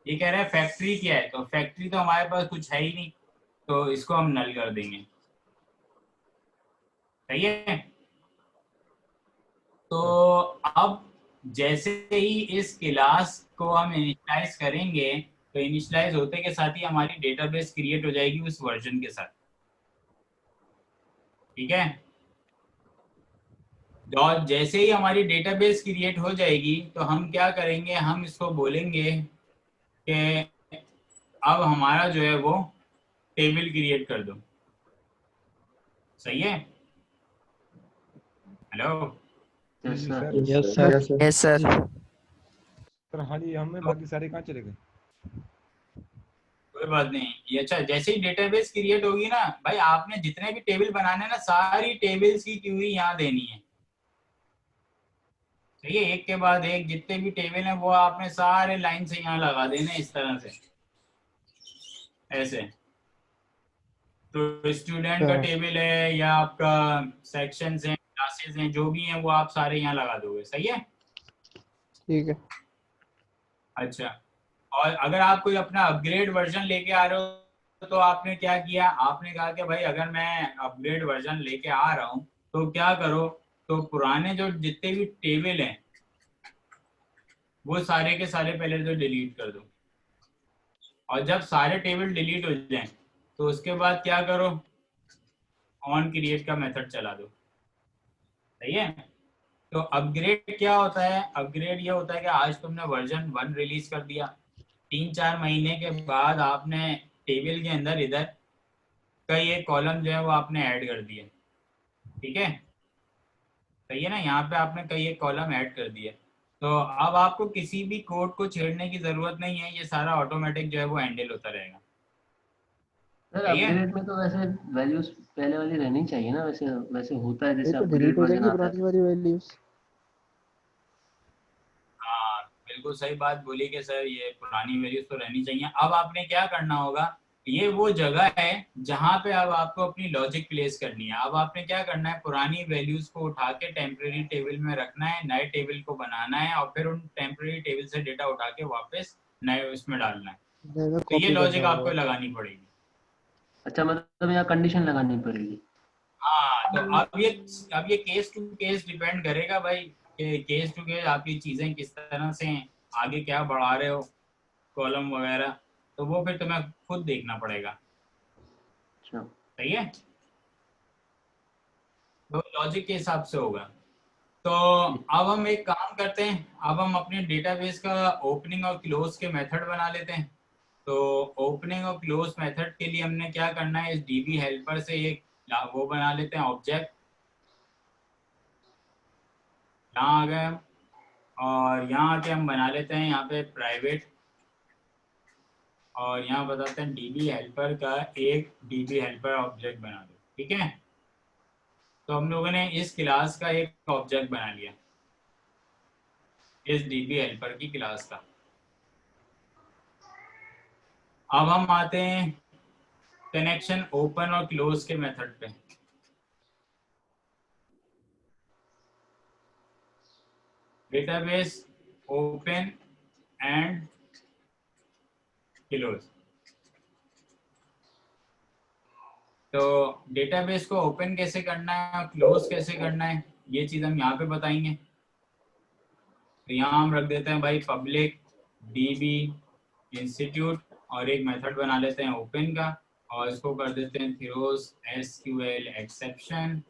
ये कह रहा है फैक्ट्री क्या है, तो फैक्ट्री तो हमारे पास कुछ है ही नहीं, तो इसको हम नल कर देंगे। सही है, तो अब जैसे ही इस क्लास को हम इनिशियलाइज करेंगे, तो इनिशियलाइज होते के साथ ही हमारी डेटाबेस क्रिएट हो जाएगी उस वर्जन के साथ। ठीक है, और जैसे ही हमारी डेटाबेस क्रिएट हो जाएगी तो हम क्या करेंगे, हम इसको बोलेंगे कि अब हमारा जो है वो टेबल क्रिएट कर दो। सही है, हेलो यस जी sir. Sir. Yes sir. Yes sir. Sir हाँ जी, हमें बाकी सारे कहाँ चले गए? कोई बात नहीं। ये अच्छा, जैसे ही डेटाबेस क्रिएट होगी ना भाई, आपने जितने भी टेबल बनाने ना, सारी टेबल्स की क्यूरी यहाँ देनी है। ठीक है, एक के बाद एक जितने भी टेबल हैं वो आपने सारे लाइन से यहाँ लगा देने इस तरह से, ऐसे। तो स्टूडेंट का टेबल है या आपका सेक्शंस हैं, क्लासेस हैं, जो भी हैं वो आप सारे यहाँ लगा दोगे। सही है, ठीक है। अच्छा। और अगर आप कोई अपना अपग्रेड वर्जन लेके आ रहे हो, तो आपने क्या किया, आपने कहा कि भाई अगर मैं अपग्रेड वर्जन लेके आ रहा हूँ तो क्या करो, तो पुराने जो जितने भी टेबल हैं वो सारे के सारे पहले तो डिलीट कर दो। और जब सारे टेबल डिलीट हो जाएं तो उसके बाद क्या करो, ऑन क्रिएट का मेथड चला दो। सही है, तो अपग्रेड क्या होता है? अपग्रेड ये होता है कि आज तुमने वर्जन 1 रिलीज कर दिया, 3-4 महीने के बाद आपने टेबल के अंदर इधर कई एक कॉलम जो है वो आपने ऐड कर दिए, ठीक है, सही है ना? यहाँ पे आपने कई एक कॉलम ऐड कर दिए, तो अब आपको किसी भी कोड को छेड़ने की जरूरत नहीं है, ये सारा ऑटोमेटिक जो है वो हैंडल होता रहेगा। सर सही है? अपग्रेड में तो वैसे वैल्यूज पहले वाली रहनी चाहिए ना, वैसे वैसे होता है ये जैसे तो डिलीट अपग्रेड हो वर्जन जाएंगी आता है। पुरानी वाली वैल्यूज। हाँ बिल्कुल सही बात बोली कि सर ये पुरानी वैल्यूज तो रहनी चाहिए। अब आपने क्या करना होगा, ये वो जगह है जहाँ पे अब आपको अपनी लॉजिक प्लेस करनी है। अब आपने क्या करना है, पुरानी वैल्यूज को उठा के टेम्परेरी टेबल में रखना है, नए टेबल को बनाना है और फिर उन टेम्परेरी टेबल से डेटा उठा के वापस नए उसमें डालना है। नया तो ये कॉपी करना लॉजिक आपको होगा। लगानी पड़ेगी। अच्छा, मतलब यहाँ कंडीशन लगानी पड़ेगी। हाँ तो अब ये केस टू केस डिपेंड करेगा भाई, कि केस टू केस आपकी चीजें किस तरह से हैं, आगे क्या बढ़ा रहे हो कॉलम वगैरह, तो वो फिर तुम्हें खुद देखना पड़ेगा। अच्छा, सही है? तो लॉजिक के हिसाब से होगा। तो अब हम एक काम करते हैं, अब हम अपने डेटाबेस का ओपनिंग और क्लोज के मेथड बना लेते हैं। तो ओपनिंग और क्लोज मेथड के लिए हमने क्या करना है, इस डीबी हेल्पर से एक वो बना लेते हैं ऑब्जेक्ट। यहाँ आ गए हम, और यहाँ आके हम बना लेते हैं यहाँ पे प्राइवेट, और यहाँ बताते हैं डीबी हेल्पर का एक डीबी हेल्पर ऑब्जेक्ट बना दो, ठीक है? तो हम लोगों ने इस क्लास का एक ऑब्जेक्ट बना लिया, इस डीबी हेल्पर की क्लास का। अब हम आते हैं कनेक्शन ओपन और क्लोज के मेथड पे। Database open and close. तो डेटाबेस को ओपन कैसे करना है और क्लोज कैसे करना है, ये चीज हम यहाँ पे बताएंगे। तो यहाँ हम रख देते हैं भाई पब्लिक डीबी इंस्टीट्यूट, और एक मेथड बना लेते हैं ओपन का, और इसको कर देते हैं थ्रोस एसक्यूएल एक्सेप्शन,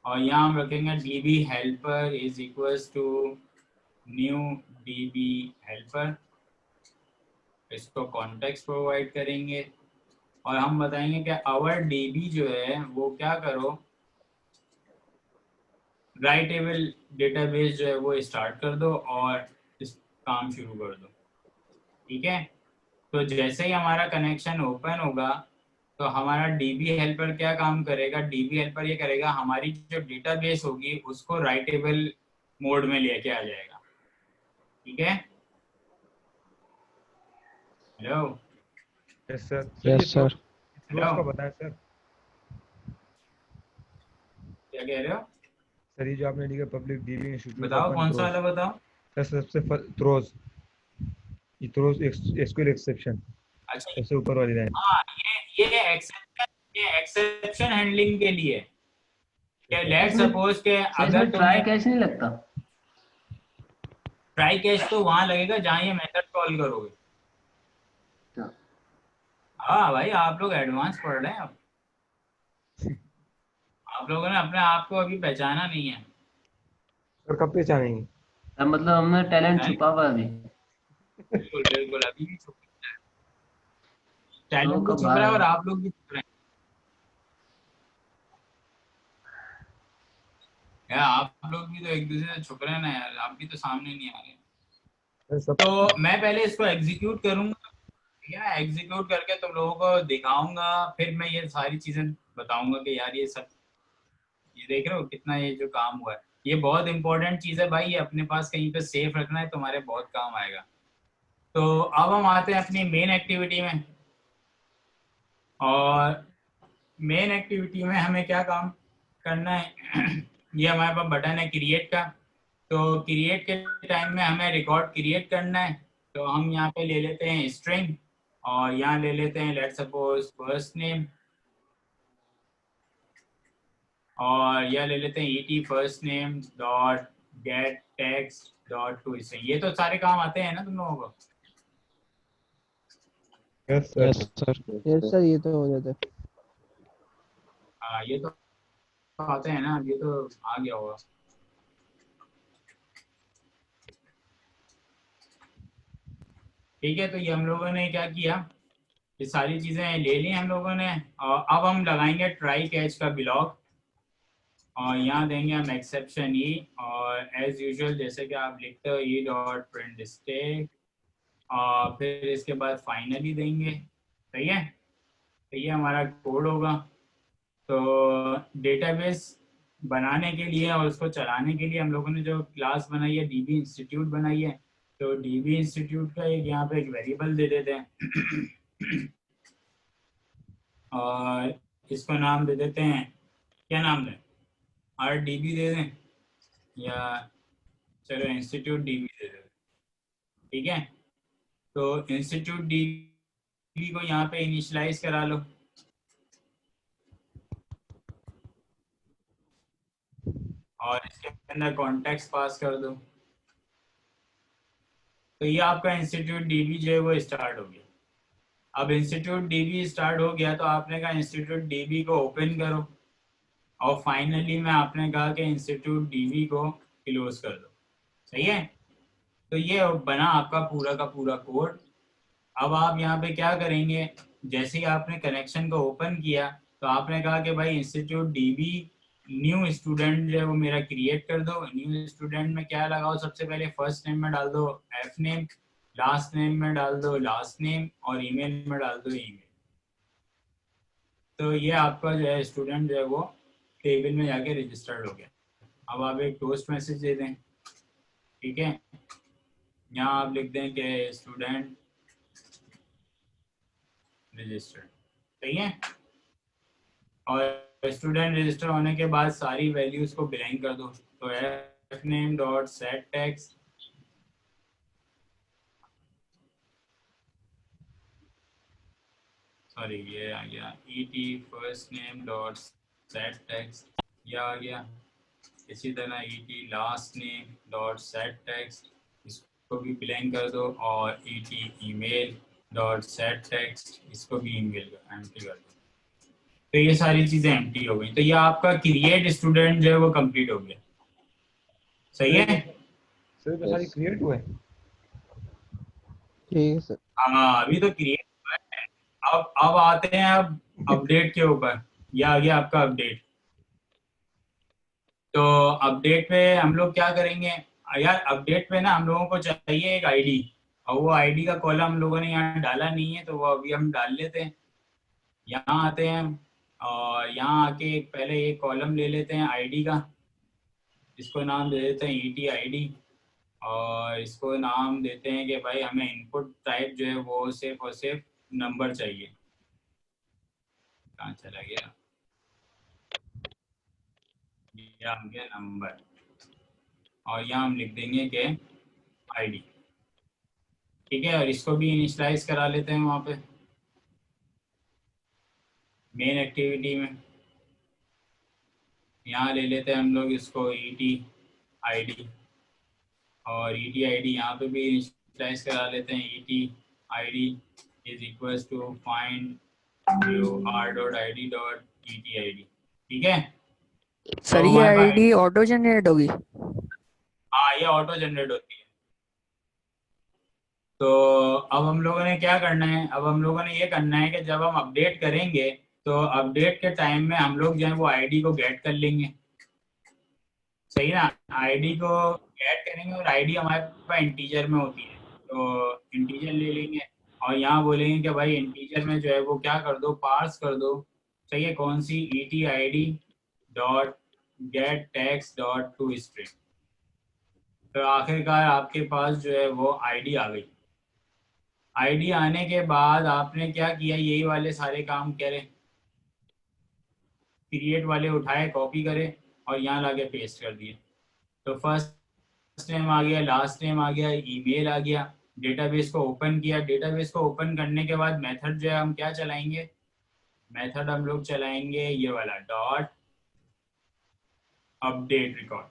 और यहाँ हम रखेंगे DB helper is equals to new DB helper. इसको कॉन्टेक्स्ट प्रोवाइड करेंगे, और हम बताएंगे कि आवर डीबी जो है वो क्या करो, राइटेबल डेटाबेस जो है वो स्टार्ट कर दो और इस काम शुरू कर दो, ठीक है? तो जैसे ही हमारा कनेक्शन ओपन होगा तो हमारा डीबी हेल्पर क्या काम करेगा, डीबी हेल्पर ये करेगा, हमारी जो डेटाबेस होगी उसको राइटेबल मोड में लेके आ जाएगा, ठीक है? Hello yes sir. सर ये यस सर। क्लोज का बताया सर। क्या कह रहे हो? सर ये जो आपने लिखा पब्लिक डीबी इंस्टीट्यूट बताओ कौन सा वाला बताओ। सर सबसे थ्रोज, ये थ्रोज एसक्यूएल एक्सेप्शन अच्छा, सबसे ऊपर वाली लाइन। हाँ ये एक्सेप्शन हैंडलिंग के लिए, लेट्स सपोज के सर अगर इसमें ट्राई तुमने कैच नहीं लगता? ट्राई कैच तो वहां लगेगा जहां ये मेथड कॉल करोगे। अच्छा, हाँ भाई आप लोग एडवांस पढ़ रहे हैं, अब आप लोगों ने अपने आप को अभी पहचाना नहीं है। सर कब पहचानेंगे? मतलब हमने टैलेंट नहीं, छुपा हुआ है अभी, बिल्कुल बिल्कुल अभी भी छुप रहा है, तो टैलेंट भी कब छुप रहा है बाहर और आएगा? आप लोग भी छुप रहे हैं। यार आप लोग भी तो एक दूसरे से छुप रहे हैं ना यार, आप भी तो सामने नहीं आ रहे। सर सब तो मैं पहले इसको एग्जीक्यूट करूंगा, ठीक है? एग्जीक्यूट करके तुम लोगों को दिखाऊंगा, फिर मैं ये सारी चीजें बताऊंगा कि यार ये सब, ये देख रहे हो कितना ये जो काम हुआ है, ये बहुत इंपॉर्टेंट चीज है भाई, ये अपने पास कहीं पे सेफ रखना है, तुम्हारे बहुत काम आएगा। तो अब हम आते हैं अपनी मेन एक्टिविटी में, और मेन एक्टिविटी में हमें क्या काम करना है ये हमारे पास बटन है क्रिएट का। तो क्रिएट के टाइम में हमें रिकॉर्ड क्रिएट करना है, तो हम यहाँ पे ले लेते हैं स्ट्रिंग, और यहाँ ले लेते हैं लेट्स सपोज फर्स्ट नेम, और यह ले लेते हैं et first name dot get text dot to string. ये तो सारे काम आते हैं ना तुम लोगों को? Yes sir. Yes sir. Yes sir, ये तो हो जाता है। हाँ ये तो आते हैं ना, ये तो आ गया होगा। ठीक है, तो ये हम लोगों ने क्या किया, ये सारी चीजें ले ली हम लोगों ने। और अब हम लगाएंगे ट्राई कैच का ब्लॉक, और यहाँ देंगे हम एक्सेप्शन ई, और एज यूजुअल जैसे कि आप लिखते हो ई डॉट प्रिंट स्टेट, और फिर इसके बाद फाइनली देंगे। सही है, तो ये हमारा कोड होगा। तो डेटाबेस बनाने के लिए और उसको चलाने के लिए हम लोगों ने जो क्लास बनाई है, डीबी इंस्टीट्यूट बनाई है, तो डीबी इंस्टीट्यूट का एक यहाँ पे एक वेरिएबल दे देते हैं और इसको नाम दे देते हैं, क्या नाम दें, आर डीबी दे दें, या चलो इंस्टीट्यूट डीबी दे दें। ठीक है, तो इंस्टीट्यूट डीबी को यहाँ पे इनिशियलाइज करा लो, और इसके अंदर कॉन्टेक्स्ट पास कर दो। तो ये आपका इंस्टीट्यूट डीबी जो है वो स्टार्ट हो गया। अब इंस्टीट्यूट डीबी स्टार्ट हो गया तो आपने कहा इंस्टीट्यूट डीबी को ओपन करो, और फाइनली में आपने कहा कि इंस्टीट्यूट डीबी को क्लोज कर दो। सही है, तो ये बना आपका पूरा का पूरा कोड। अब आप यहाँ पे क्या करेंगे, जैसे ही आपने कनेक्शन को ओपन किया तो आपने कहा कि भाई इंस्टीट्यूट डीबी न्यू स्टूडेंट जो है वो मेरा क्रिएट कर दो। न्यू स्टूडेंट में क्या लगाओ, सबसे पहले फर्स्ट नेम में डाल दो एफ नेम, लास्ट नेम में डाल दो लास्ट नेम, और ईमेल में डाल दो ईमेल। तो ये आपका जो है स्टूडेंट जो है वो टेबल में जाके रजिस्टर्ड हो गया। अब आप एक टोस्ट मैसेज दे दें। ठीक है, यहाँ आप लिख दें कि स्टूडेंट रजिस्टर्ड। सही है, और स्टूडेंट रजिस्टर होने के बाद सारी वैल्यूज को ब्लैंक कर दो। तो F name dot set text, sorry ये आ गया E T first name dot set text, ये आ गया। इसी तरह E T last name dot set text, इसको भी ब्लैंक कर दो, और E T email dot set text, इसको भी ईमेल एम्प्टी कर दो। तो ये सारी चीजें एम्प्टी हो गई। तो ये आपका क्रिएट स्टूडेंट जो है वो कंप्लीट हो गया। सही है, सर तो सारी क्रिएट हुआ है। ठीक है सर। हाँ अभी तो क्रिएट हुआ है। अब आते हैं अब अपडेट के ऊपर। ये आ गया आपका अपडेट। तो अपडेट पे हम लोग क्या करेंगे यार, अपडेट पे ना हम लोगों को चाहिए एक आईडी, और वो आईडी का कॉलम हम लोगों ने यहाँ डाला नहीं है, तो वो अभी हम डाल लेते हैं। यहाँ आते हैं और यहाँ आके पहले एक कॉलम ले लेते हैं आईडी का, इसको नाम दे देते हैं ईटी आईडी, और इसको नाम देते हैं कि भाई हमें इनपुट टाइप जो है वो सिर्फ और सिर्फ नंबर चाहिए। कहाँ चला गया, ये आ गया नंबर, और यहाँ हम लिख देंगे कि आईडी। ठीक है, और इसको भी इनिशियलाइज करा लेते हैं वहाँ पे मेन एक्टिविटी में। यहाँ ले लेते हैं हम लोग इसको ई टी आई डी, और ई टी आई डी यहाँ पे भी इनिशियलाइज करा लेते हैं। E T I D is equal to find view R dot I D dot E T I D. ठीक है सर, तो ये आईडी ऑटो जनरेट होगी? हाँ ये ऑटो जनरेट होती है। तो अब हम लोगों ने क्या करना है, अब हम लोगों ने ये करना है कि जब हम अपडेट करेंगे तो अपडेट के टाइम में हम लोग जो है वो आईडी को गेट कर लेंगे। सही ना, आईडी को गेट करेंगे, और आईडी हमारे पास इंटीजर में होती है, तो इंटीजर ले लेंगे, और यहाँ बोलेंगे कि भाई इंटीजर में जो है वो क्या कर दो, पार्स कर दो। सही है, कौन सी, E T I D dot get text dot to string. तो आखिरकार आपके पास जो है वो आईडी आ गई। आईडी आने के बाद आपने क्या किया, यही वाले सारे काम करें, क्रिएट वाले उठाए, कॉपी करे, और यहाँ लाके पेस्ट कर दिए। तो फर्स्ट नेम आ गया, लास्ट नेम आ गया, ईमेल आ गया, डेटाबेस को ओपन किया। डेटाबेस को ओपन करने के बाद मेथड जो है हम क्या चलाएंगे, मेथड हम लोग चलाएंगे ये वाला dot update record.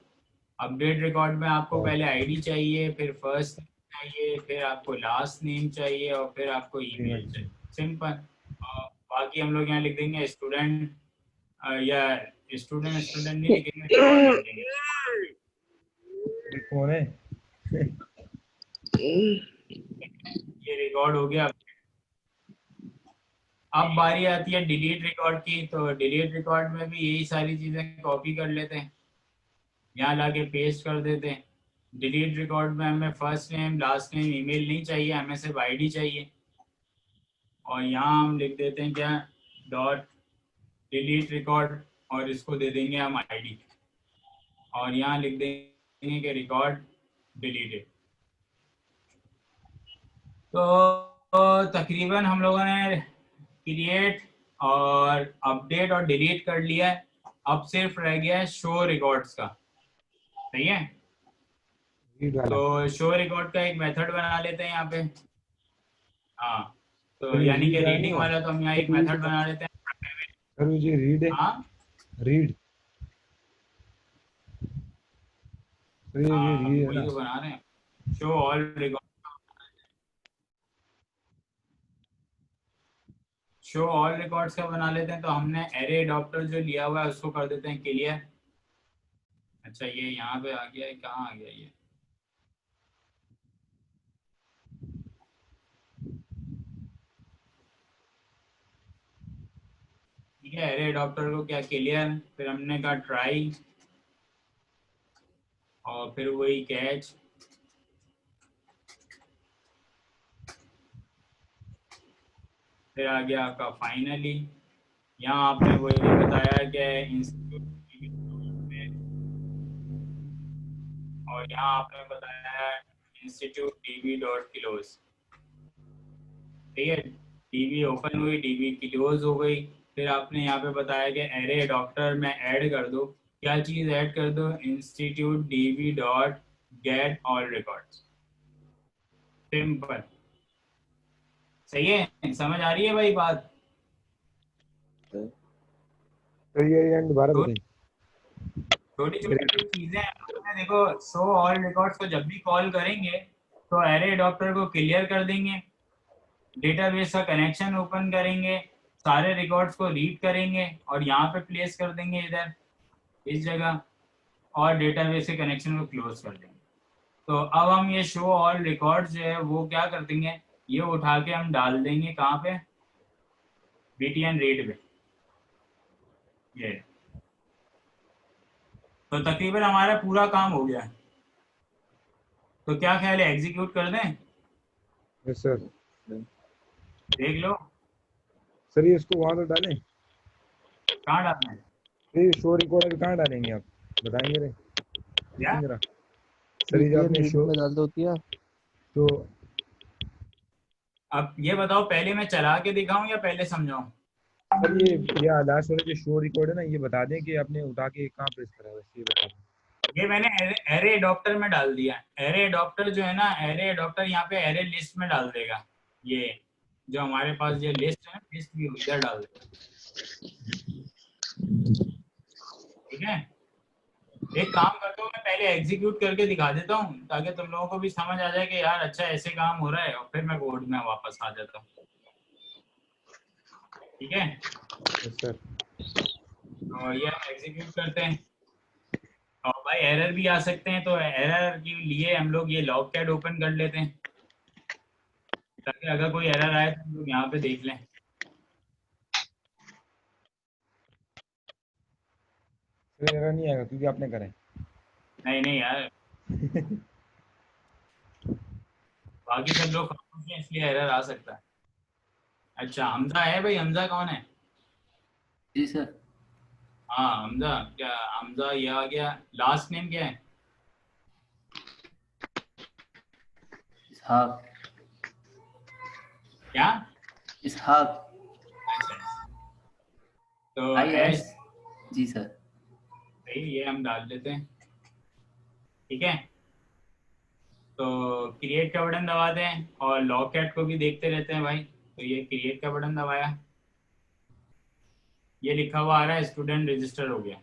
Update record में आपको पहले आईडी चाहिए, फिर फर्स्ट चाहिए, फिर आपको लास्ट नेम चाहिए, और फिर आपको ईमेल चाहिए। सिंपल। बाकी हम लोग यहाँ लिख देंगे स्टूडेंट या स्टूडेंट स्टूडेंट नहीं लिखेंगे, record लिखेंगे। ये कौन है? ये रिकॉर्ड हो गया। अब बारी आती है डिलीट रिकॉर्ड की। तो डिलीट रिकॉर्ड में भी यही सारी चीजें कॉपी कर लेते हैं, यहाँ लाके पेस्ट कर देते हैं। डिलीट रिकॉर्ड में हमें first name last name email नहीं चाहिए, हमें सिर्फ आईडी चाहिए। और यहाँ हम लिख देते हैं क्या, डॉट डिलीट रिकॉर्ड, और इसको दे देंगे हम आईडी, और यहाँ लिख देंगे कि रिकॉर्ड डिलीटेड। तो तकरीबन हम लोगों ने क्रिएट और अपडेट और डिलीट कर लिया है। अब सिर्फ रह गया है शो रिकॉर्ड्स का। सही है, रीड वाला। तो शो रिकॉर्ड का एक मेथड बना लेते हैं यहाँ पे। हाँ, तो सर ये यानी कि रीड रीडिंग वाला तो हम यहाँ एक मेथड बना लेते हैं। सर ये रीड है, हाँ रीड। सर ये हाँ, रीड है वही ना? तो बना रहे हैं, show all record. Show all records का बना लेते हैं। तो हमने एरे अडॉप्टर जो लिया हुआ है उसको कर देते हैं क्लियर। अच्छा ये यहाँ पे आ गया है, कहाँ आ गया ये? ठीक है, एरे अडॉप्टर को क्या क्लियर, फिर हमने कहा ट्राई, और फिर वही कैच, फिर आ गया आपका फाइनली। यहाँ आपने वही बताया कि इंस्टीट्यूट में, और यहाँ आपने बताया इंस्टीट्यूट डीबी डॉट क्लोज। ठीक है, डीबी ओपन हुई, डीबी क्लोज हो गई। फिर आपने यहाँ पे बताया कि एरे अडॉप्टर में ऐड कर दो, क्या चीज ऐड कर दो, institute dB dot get all records. Simple, सही है, समझ आ रही है भाई बात? सर ये एंड दोबारा बताइए। छोटी छोटी चीजें हैं। देखो, शो ऑल रिकॉर्ड्स को जब भी कॉल करेंगे तो एरे अडॉप्टर को क्लियर कर देंगे, डेटाबेस का कनेक्शन ओपन करेंगे, सारे रिकॉर्ड्स को रीड करेंगे और यहाँ पे प्लेस कर देंगे इधर इस जगह, और डेटाबेस के कनेक्शन को क्लोज कर देंगे। तो अब हम ये शो ऑल रिकॉर्ड्स जो है वो क्या कर देंगे, ये उठा के हम डाल देंगे कहाँ पे, बीटीएन रीड पे। ये तो तकरीबन हमारा पूरा काम हो गया। तो क्या ख्याल है, एग्जीक्यूट कर दें? Yes sir. देख लो सर ये इसको वहाँ तो डालें? कहाँ डालना है, ये शो रिकॉर्डर कहाँ डालेंगे आप बताएंगे रे? क्या? जरा सर ये जो आपने रीड शो में डाल दो क्या? तो अब ये बताओ, पहले मैं चला के दिखाऊं या पहले समझाऊं? सर ये लास्ट वाला जो शो रिकॉर्ड है ना, ये बता दें कि आपने उठा के कहाँ प्रेस करा है, बस ये बता दें। ये मैंने एरे अडॉप्टर में डाल दिया। एरे अडॉप्टर जो है ना, एरे अडॉप्टर यहाँ पे एरे लिस्ट में डाल देगा। ये जो हमारे पास ये लिस्ट है, लिस्ट भी उधर डाल देगा। ठीक है, एक काम करता हूँ, मैं पहले एग्जीक्यूट करके दिखा देता हूँ ताकि तुम लोगों को भी समझ आ जाए कि यार अच्छा ऐसे काम हो रहा है, और फिर मैं कोड में वापस आ जाता हूँ। ठीक है, यस सर। तो ये हम एग्जीक्यूट करते हैं। और भाई एरर भी आ सकते हैं, तो एरर के लिए हम लोग ये लॉग कैट ओपन कर लेते हैं ताकि अगर कोई एरर आए तो हम लोग यहाँ पे देख लें। सर एरर नहीं आएगा क्योंकि आपने करा है। नहीं नहीं यार, बाकी सब लोग खामोश हैं इसलिए एरर आ सकता है। अच्छा हमजा है भाई, हमजा कौन है? जी सर। हाँ हमजा, क्या हमजा ये आ गया। लास्ट नेम क्या है? इसहाक। क्या? इसहाक। तो IS। S, ji sir. सही, ये हम डाल देते हैं। ठीक है, तो क्रिएट का बटन दबा दें और लॉग कैट को भी देखते रहते हैं भाई। तो ये क्रिएट का बटन दबाया, ये लिखा हुआ आ रहा है स्टूडेंट रजिस्टर हो गया।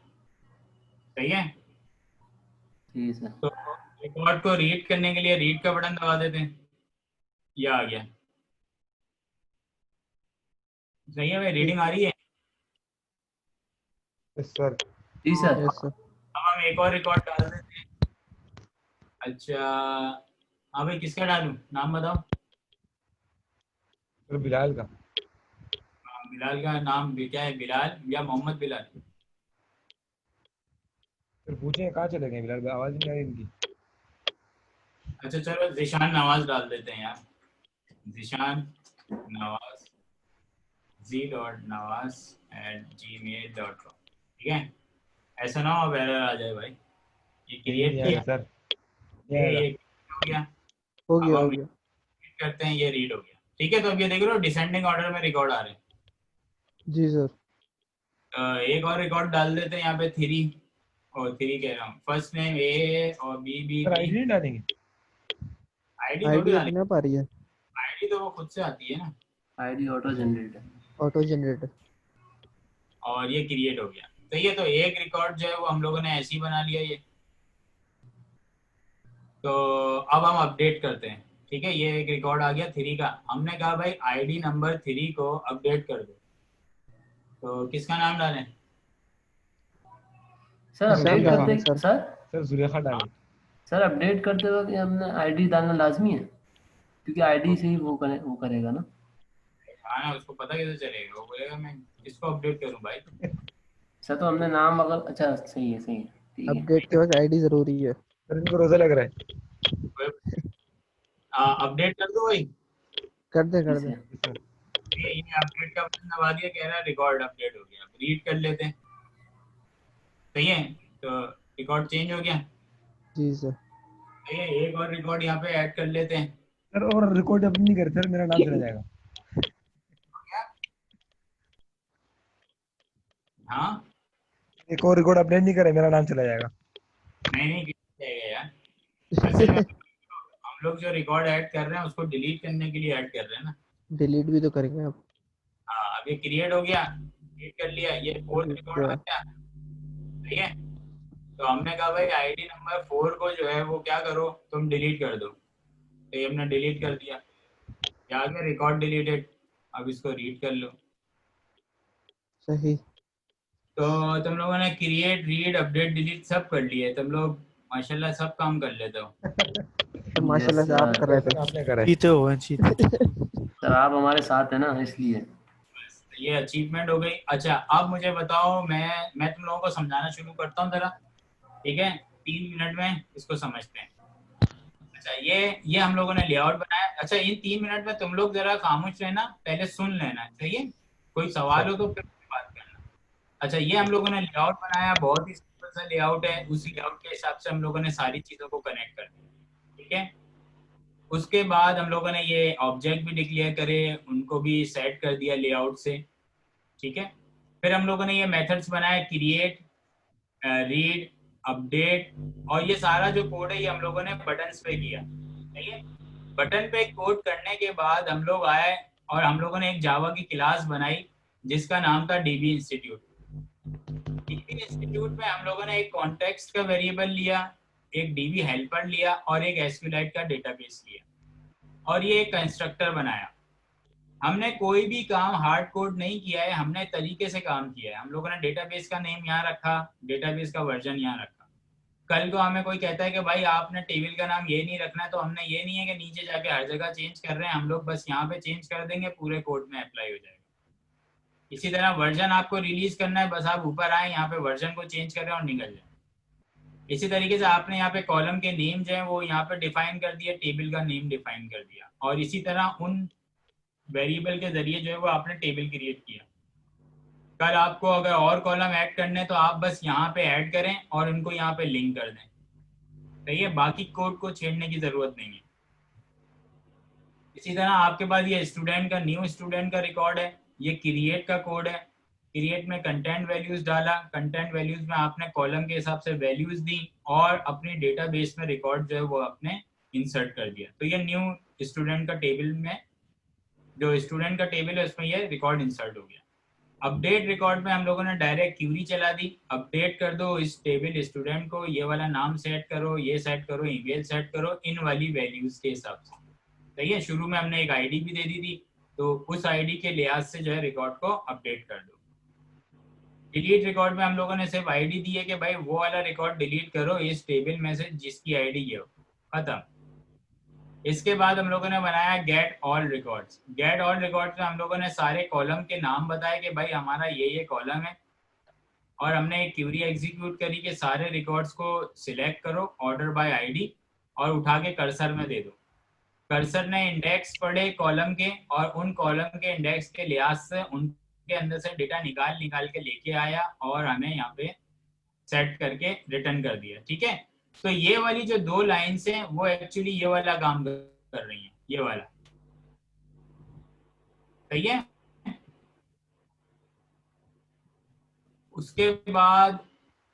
सही है, ठीक है सर। तो रिकॉर्ड को रीड करने के लिए रीड का बटन दबा देते हैं, ये आ गया। सही है भाई, रीडिंग आ रही है? Yes sir. जी सर। Yes sir. अब हम एक और रिकॉर्ड डाल देते हैं। अच्छा हाँ भाई, किसका डालूं, नाम बताओ। सर बिलाल का। बिलाल का नाम भी क्या है, बिलाल या मोहम्मद बिलाल? सर पूछे कहाँ चले गए बिलाल भाई, आवाज नहीं आ रही इनकी। अच्छा चलो जिशान नवाज डाल देते हैं यार, जिशान नवाज z.nawaz@gmail.com। ठीक है, ऐसा ना हो अब एरर आ जाए भाई। ये नहीं क्रिएट नहीं किया, आएगा सर, नहीं आएगा। ये हो गया। हो अब गया हो हम गया। read करते हैं, ये रीड हो गया। ठीक है, तो अब ये देख लो डिसेंडिंग ऑर्डर में रिकॉर्ड आ रहे हैं। जी सर। एक और रिकॉर्ड डाल देते हैं यहाँ पे, 3 और 3 कह रहा हूँ, फर्स्ट नेम ए और B B sir B. ID नहीं डालेंगे? आईडी थोड़ी आईडी डालेंगे, अपने आप आ रही है, आईडी तो वो खुद से आती है ना। आईडी ऑटो जनरेट है। Auto generator. और ये क्रिएट हो गया। तो ये तो एक रिकॉर्ड जो है वो हम लोगों ने ऐसे ही बना लिया ये। तो अब हम अपडेट करते हैं। ठीक है, ये एक रिकॉर्ड आ गया 3 का। हमने कहा भाई आईडी नंबर 3 को अपडेट कर दो, तो किसका नाम डालें? सर निशान अपडेट जुलेखा। करते सर। सर सर जुलेखा डालें। सर अपडेट करते वक्त हमने आईडी डालना लाजमी है, क्योंकि आईडी से ही वो करेगा ना। हाँ ना, उसको पता कैसे चलेगा, वो बोलेगा मैं किसको अपडेट करूं भाई। सर तो हमने नाम अगर, अच्छा सही है सही है, ठीक है। अपडेट के बाद आईडी जरूरी है। सर इनको रोजा लग रहा है। अपडेट कर दो भाई। कर दे जी कर दे। सर। सर ये अपडेट का बटन दबा दिया, कह रहा है रिकॉर्ड अपडेट हो गया। रीड कर लेते हैं, सही है। तो रिकॉर्ड चेंज हो गया। जी सर। सही है, एक और रिकॉर्ड यहाँ पे ऐड कर लेते हैं। सर और रिकॉर्ड अपनी नहीं करते सर, मेरा नाम चला जाएगा। हाँ एक और रिकॉर्ड अपडेट नहीं करे, मेरा नाम चला जाएगा। नहीं नहीं जाएगा यार। असल में हम लोग जो रिकॉर्ड ऐड कर रहे हैं उसको डिलीट करने के लिए ऐड कर रहे हैं ना। डिलीट भी तो करेंगे आप। हाँ, अब ये क्रिएट हो गया, क्रिएट कर लिया, ये 4th रिकॉर्ड आ गया। ठीक है, तो हमने कहा भाई आईडी नंबर 4 को जो है वो क्या करो, तुम डिलीट कर दो। तो ये हमने डिलीट कर दिया, ये आ गया रिकॉर्ड डिलीटेड। अब इसको रीड कर लो। सही। तो तुम लोगों ने क्रिएट रीड अपडेट डिलीट सब कर लिए, तुम लोग माशाल्लाह सब काम कर लेते हो। तो माशाल्लाह से आप कर रहे सर आपने करा है। जीते हुए जीते। सर आप हमारे साथ है ना, इसलिए। बस ये अचीवमेंट हो गई। अच्छा अब मुझे बताओ, मैं तुम लोगों को समझाना शुरू करता हूँ जरा। ठीक है, 3 मिनट में इसको समझते हैं। अच्छा ये हम लोगों ने लेआउट बनाया। अच्छा इन 3 मिनट में तुम लोग जरा खामोश रहना, पहले सुन लेना, सही है। कोई सवाल हो तो फिर बात करना। अच्छा ये हम लोगों ने लेआउट बनाया, बहुत ही सिंपल सा लेआउट है। उसी लेआउट के हिसाब से हम लोगों ने सारी चीजों को कनेक्ट कर दिया। ठीक है, उसके बाद हम लोगों ने ये ऑब्जेक्ट भी डिक्लेयर करे, उनको भी सेट कर दिया लेआउट से। ठीक है, फिर हम लोगों ने ये मेथड्स बनाए, क्रिएट, रीड, अपडेट, और ये सारा जो कोड है ये हम लोगों ने बटन्स पे किया। सही है, बटन पे कोड करने के बाद हम लोग आए और हम लोगों ने एक जावा की क्लास बनाई जिसका नाम था डीबी इंस्टीट्यूट। डीबी इंस्टीट्यूट में हम लोगों ने एक कॉन्टेक्स्ट का वेरिएबल लिया, एक डीबी हेल्पर लिया और एक एसक्यूएलाइट का डेटाबेस लिया, और ये एक कंस्ट्रक्टर बनाया। हमने कोई भी काम हार्ड कोड नहीं किया है, हमने तरीके से काम किया है। हम लोगों ने डेटाबेस का नेम यहाँ रखा, डेटाबेस का वर्जन यहाँ रखा। कल को हमें कोई कहता है कि भाई आपने टेबल का नाम ये नहीं रखना है, तो हमने ये नहीं है कि नीचे जाके हर जगह चेंज कर रहे हैं, हम लोग बस यहाँ पे चेंज कर देंगे, पूरे कोड में अप्लाई हो जाएगा। इसी तरह वर्जन आपको रिलीज करना है, बस आप ऊपर आए, यहाँ पे वर्जन को चेंज करें और निकल जाए। इसी तरीके से आपने यहाँ पे कॉलम के नेम जो है वो यहाँ पे डिफाइन कर दिया, टेबल का नेम डिफाइन कर दिया, और इसी तरह उन वेरिएबल के जरिए जो है वो आपने टेबल क्रिएट किया। कल आपको अगर और कॉलम ऐड करने तो आप बस यहाँ पे ऐड करें और उनको यहाँ पे लिंक कर दें। सही है, बाकी कोड को छेड़ने की जरूरत नहीं है। इसी तरह आपके पास ये स्टूडेंट का, न्यू स्टूडेंट का रिकॉर्ड है, ये क्रिएट का कोड है। क्रिएट में कंटेंट वैल्यूज डाला, कंटेंट वैल्यूज में आपने कॉलम के हिसाब से वैल्यूज दी और अपनी डेटाबेस में रिकॉर्ड जो है वो आपने इंसर्ट कर दिया। तो ये न्यू स्टूडेंट का टेबल में, जो स्टूडेंट का टेबल है उसमें ये रिकॉर्ड इंसर्ट हो गया। अपडेट रिकॉर्ड में हम लोगों ने डायरेक्ट क्यूरी चला दी, अपडेट कर दो इस टेबल स्टूडेंट को, ये वाला नाम सेट करो, ये सेट करो, ईमेल सेट करो, इन वाली वैल्यूज के हिसाब से। सही है, शुरू में हमने एक आईडी भी दे दी थी, तो उस आईडी के लिहाज से जो है रिकॉर्ड को अपडेट कर दो। डिलीट रिकॉर्ड में हम लोगों ने सिर्फ आईडी दी है कि भाई वो वाला रिकॉर्ड डिलीट करो इस टेबल में से जिसकी आईडी ये हो, खत्म। इसके बाद हम लोगों ने बनाया get all records. Get all records में हम लोगों ने सारे कॉलम के नाम बताए कि भाई हमारा ये कॉलम है, और हमने एक क्यूरी एग्जीक्यूट करी कि सारे रिकॉर्ड्स को सिलेक्ट करो ऑर्डर बाय आईडी और उठा के कर्सर में दे दो। कर्सर ने इंडेक्स पढ़े कॉलम के, और उन कॉलम के इंडेक्स के लिहाज से उनके अंदर से डेटा निकाल के लेके आया और हमें यहाँ पे सेट करके रिटर्न कर दिया। ठीक है, तो ये वाली जो 2 लाइन्स हैं वो एक्चुअली ये वाला काम कर रही हैं, ये वाला। सही है। उसके बाद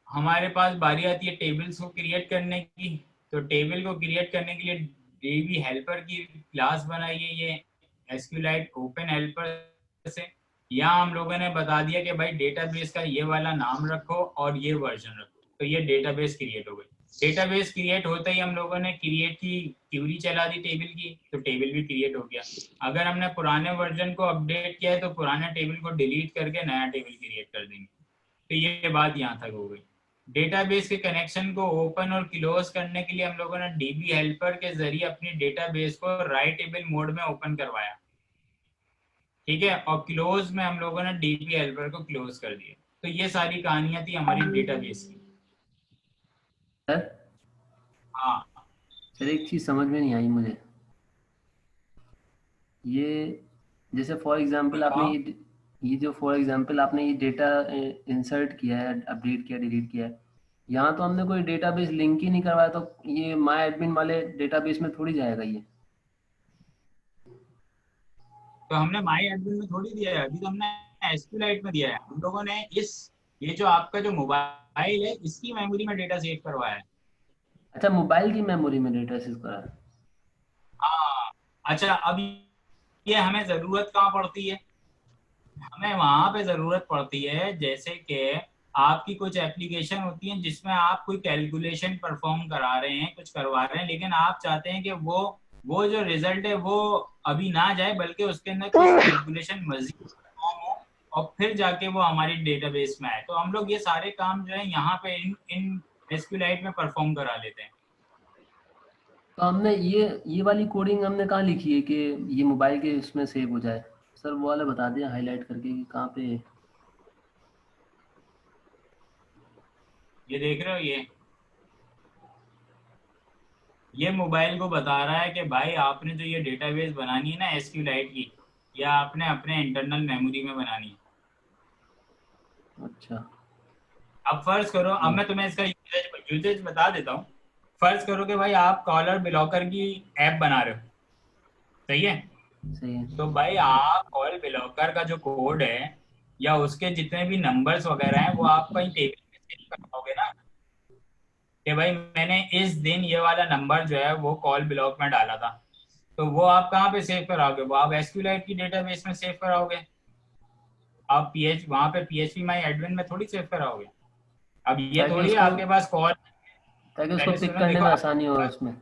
हमारे पास बारी आती है टेबल्स को क्रिएट करने की। तो टेबल को क्रिएट करने के लिए डीबी हेल्पर की क्लास बनाई है, ये एसक्यूएलाइट ओपन हेल्पर से। यहाँ हम लोगों ने बता दिया कि भाई डेटाबेस का ये वाला नाम रखो और ये वर्जन रखो, तो ये डेटाबेस क्रिएट हो गई। डेटाबेस क्रिएट होते ही हम लोगों ने क्रिएट की क्यूरी चला दी टेबल की, तो टेबल भी क्रिएट हो गया। अगर हमने पुराने वर्जन को अपडेट किया है तो पुराने टेबल को डिलीट करके नया टेबल क्रिएट कर देंगे। तो ये बात यहाँ तक हो गई। डेटाबेस के कनेक्शन को ओपन और क्लोज करने के लिए हम लोगों ने डीबी हेल्पर के जरिए अपनी डेटाबेस को राइटेबल मोड में ओपन करवाया। ठीक है, और क्लोज में हम लोगों ने डीबी हेल्पर को क्लोज कर दिया। तो ये सारी कहानियां थी हमारी डेटाबेस की। सर हाँ सर एक चीज समझ में नहीं आई मुझे। ये जैसे फॉर एग्जांपल आपने ये जो फॉर एग्जांपल आपने ये डेटा इंसर्ट किया है, अपडेट किया, डिलीट किया है, यहाँ तो हमने कोई डेटाबेस लिंक ही नहीं करवाया, तो ये माय एडमिन वाले डेटाबेस में थोड़ी जाएगा ये। तो हमने माई एडमिन में थोड़ी दिया है, अभी तो हमने एसक्यूएलाइट में दिया है। हम लोगों ने ये जो आपका जो मोबाइल है इसकी मेमोरी में डेटा सेव करवाया है। अच्छा, मोबाइल की मेमोरी में डेटा सेव करा है। हाँ, अच्छा, अब ये हमें जरूरत कहाँ पड़ती है? हमें वहां पे जरूरत पड़ती है जैसे कि आपकी कुछ एप्लीकेशन होती हैं जिसमें आप कोई कैलकुलेशन परफॉर्म करा रहे हैं, कुछ करवा रहे हैं, लेकिन आप चाहते हैं कि वो जो रिजल्ट है वो अभी ना जाए, बल्कि उसके अंदर कुछ कैलकुलेशन मजीद परफॉर्म हो और फिर जाके वो हमारी डेटाबेस में आए। तो हम लोग ये सारे काम जो है यहाँ पे इन एसक्यूएलाइट में परफॉर्म करा लेते हैं। तो हमने ये वाली कोडिंग हमने कहाँ लिखी है कि ये मोबाइल के इसमें सेव हो जाए? सर वो वाला बता दें हाईलाइट करके कि कहाँ पे। ये देख रहे हो, ये मोबाइल को बता रहा है कि भाई आपने जो ये डेटाबेस बनानी है ना एसक्यूएलाइट की, या आपने अपने इंटरनल मेमोरी में बनानी है। अच्छा, अब फर्ज करो, अब मैं तुम्हें इसका यूजेज बता देता हूँ। फर्ज करो कि भाई आप कॉलर ब्लॉकर की ऐप बना रहे हो, सही है? सही है। तो भाई आप कॉल ब्लॉकर का जो कोड है या उसके जितने भी नंबर्स वगैरह हैं वो आप कहीं टेबल में सेव करवाओगे ना, कि भाई मैंने इस दिन ये वाला नंबर जो है वो कॉल ब्लॉक में डाला था। तो वो आप कहाँ पे सेव कराओगे? वो आप एसक्यूएलाइट की डेटाबेस में सेव कराओगे। आप वहाँ पे PHP माई एडमिन में थोड़ी सेव कराओगे। अब ये ताकि थोड़ी उसको आपके पास कॉल, ताकि उसको पहले पिक सुनो, करने देखो में आसानी हो उसमें।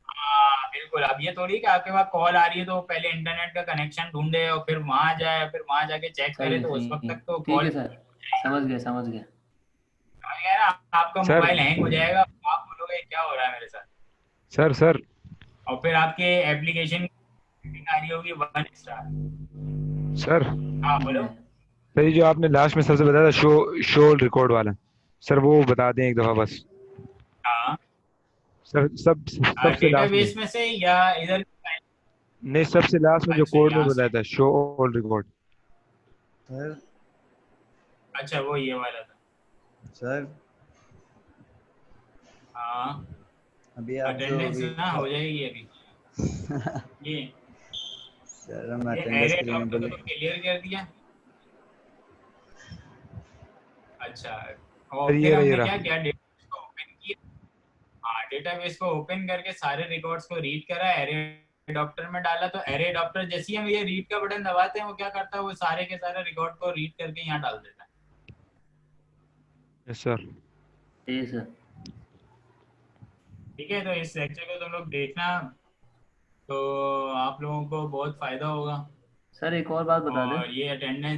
हाँ बिल्कुल। अब ये थोड़ी कि आपके पास कॉल आ रही है तो पहले इंटरनेट का कनेक्शन ढूंढे और फिर वहां जाए, फिर वहां जाके चेक सही करे, है, तो उस सही वक्त है। तक तो ठीक कॉल है सर, समझ गया समझ गया। ना आपका सर मोबाइल हैंग हो जाएगा, आप बोलोगे क्या हो रहा है मेरे साथ, सर और फिर आपके एप्लीकेशन आ रही होगी 1 स्टार। सर हाँ बोलो। सर, जो आपने लास्ट में सबसे बताया था शो रिकॉर्ड वाला, सर वो बता दें एक दफा बस। हाँ, सर सबसे लास्ट में, डेटाबेस में से या इधर? नहीं सबसे लास्ट में जो अच्छा कोड में यहाँ से, बताया था शो ऑल रिकॉर्ड। सर अच्छा वो ये वाला था। सर हाँ, अभी आप जो अटेंडेंस अभी ना हो जाएगी अभी। ये सर हम ये अटेंडेंस एरे के लिए नहीं डॉक्टर बोले। को क्लियर कर दिया। अच्छा, सर और ये फिर रहा ये हमने क्या रहा। किया, डेटाबेस को ओपन किया। हाँ, डेटाबेस को ओपन करके सारे रिकॉर्ड्स को रीड करा, एरे डॉक्टर में डाला। तो एरे डॉक्टर जैसे ही हम ये रीड का बटन दबाते हैं वो क्या करता है, वो सारे के सारे रिकॉर्ड को रीड करके यहाँ डाल देता है। Yes sir. सही है सर। ठीक है, तो इस लेक्चर को तुम लोग देखना, तो आप लोगों को बहुत फायदा होगा। सर एक और बात बता दें। और ये अटेंडेंस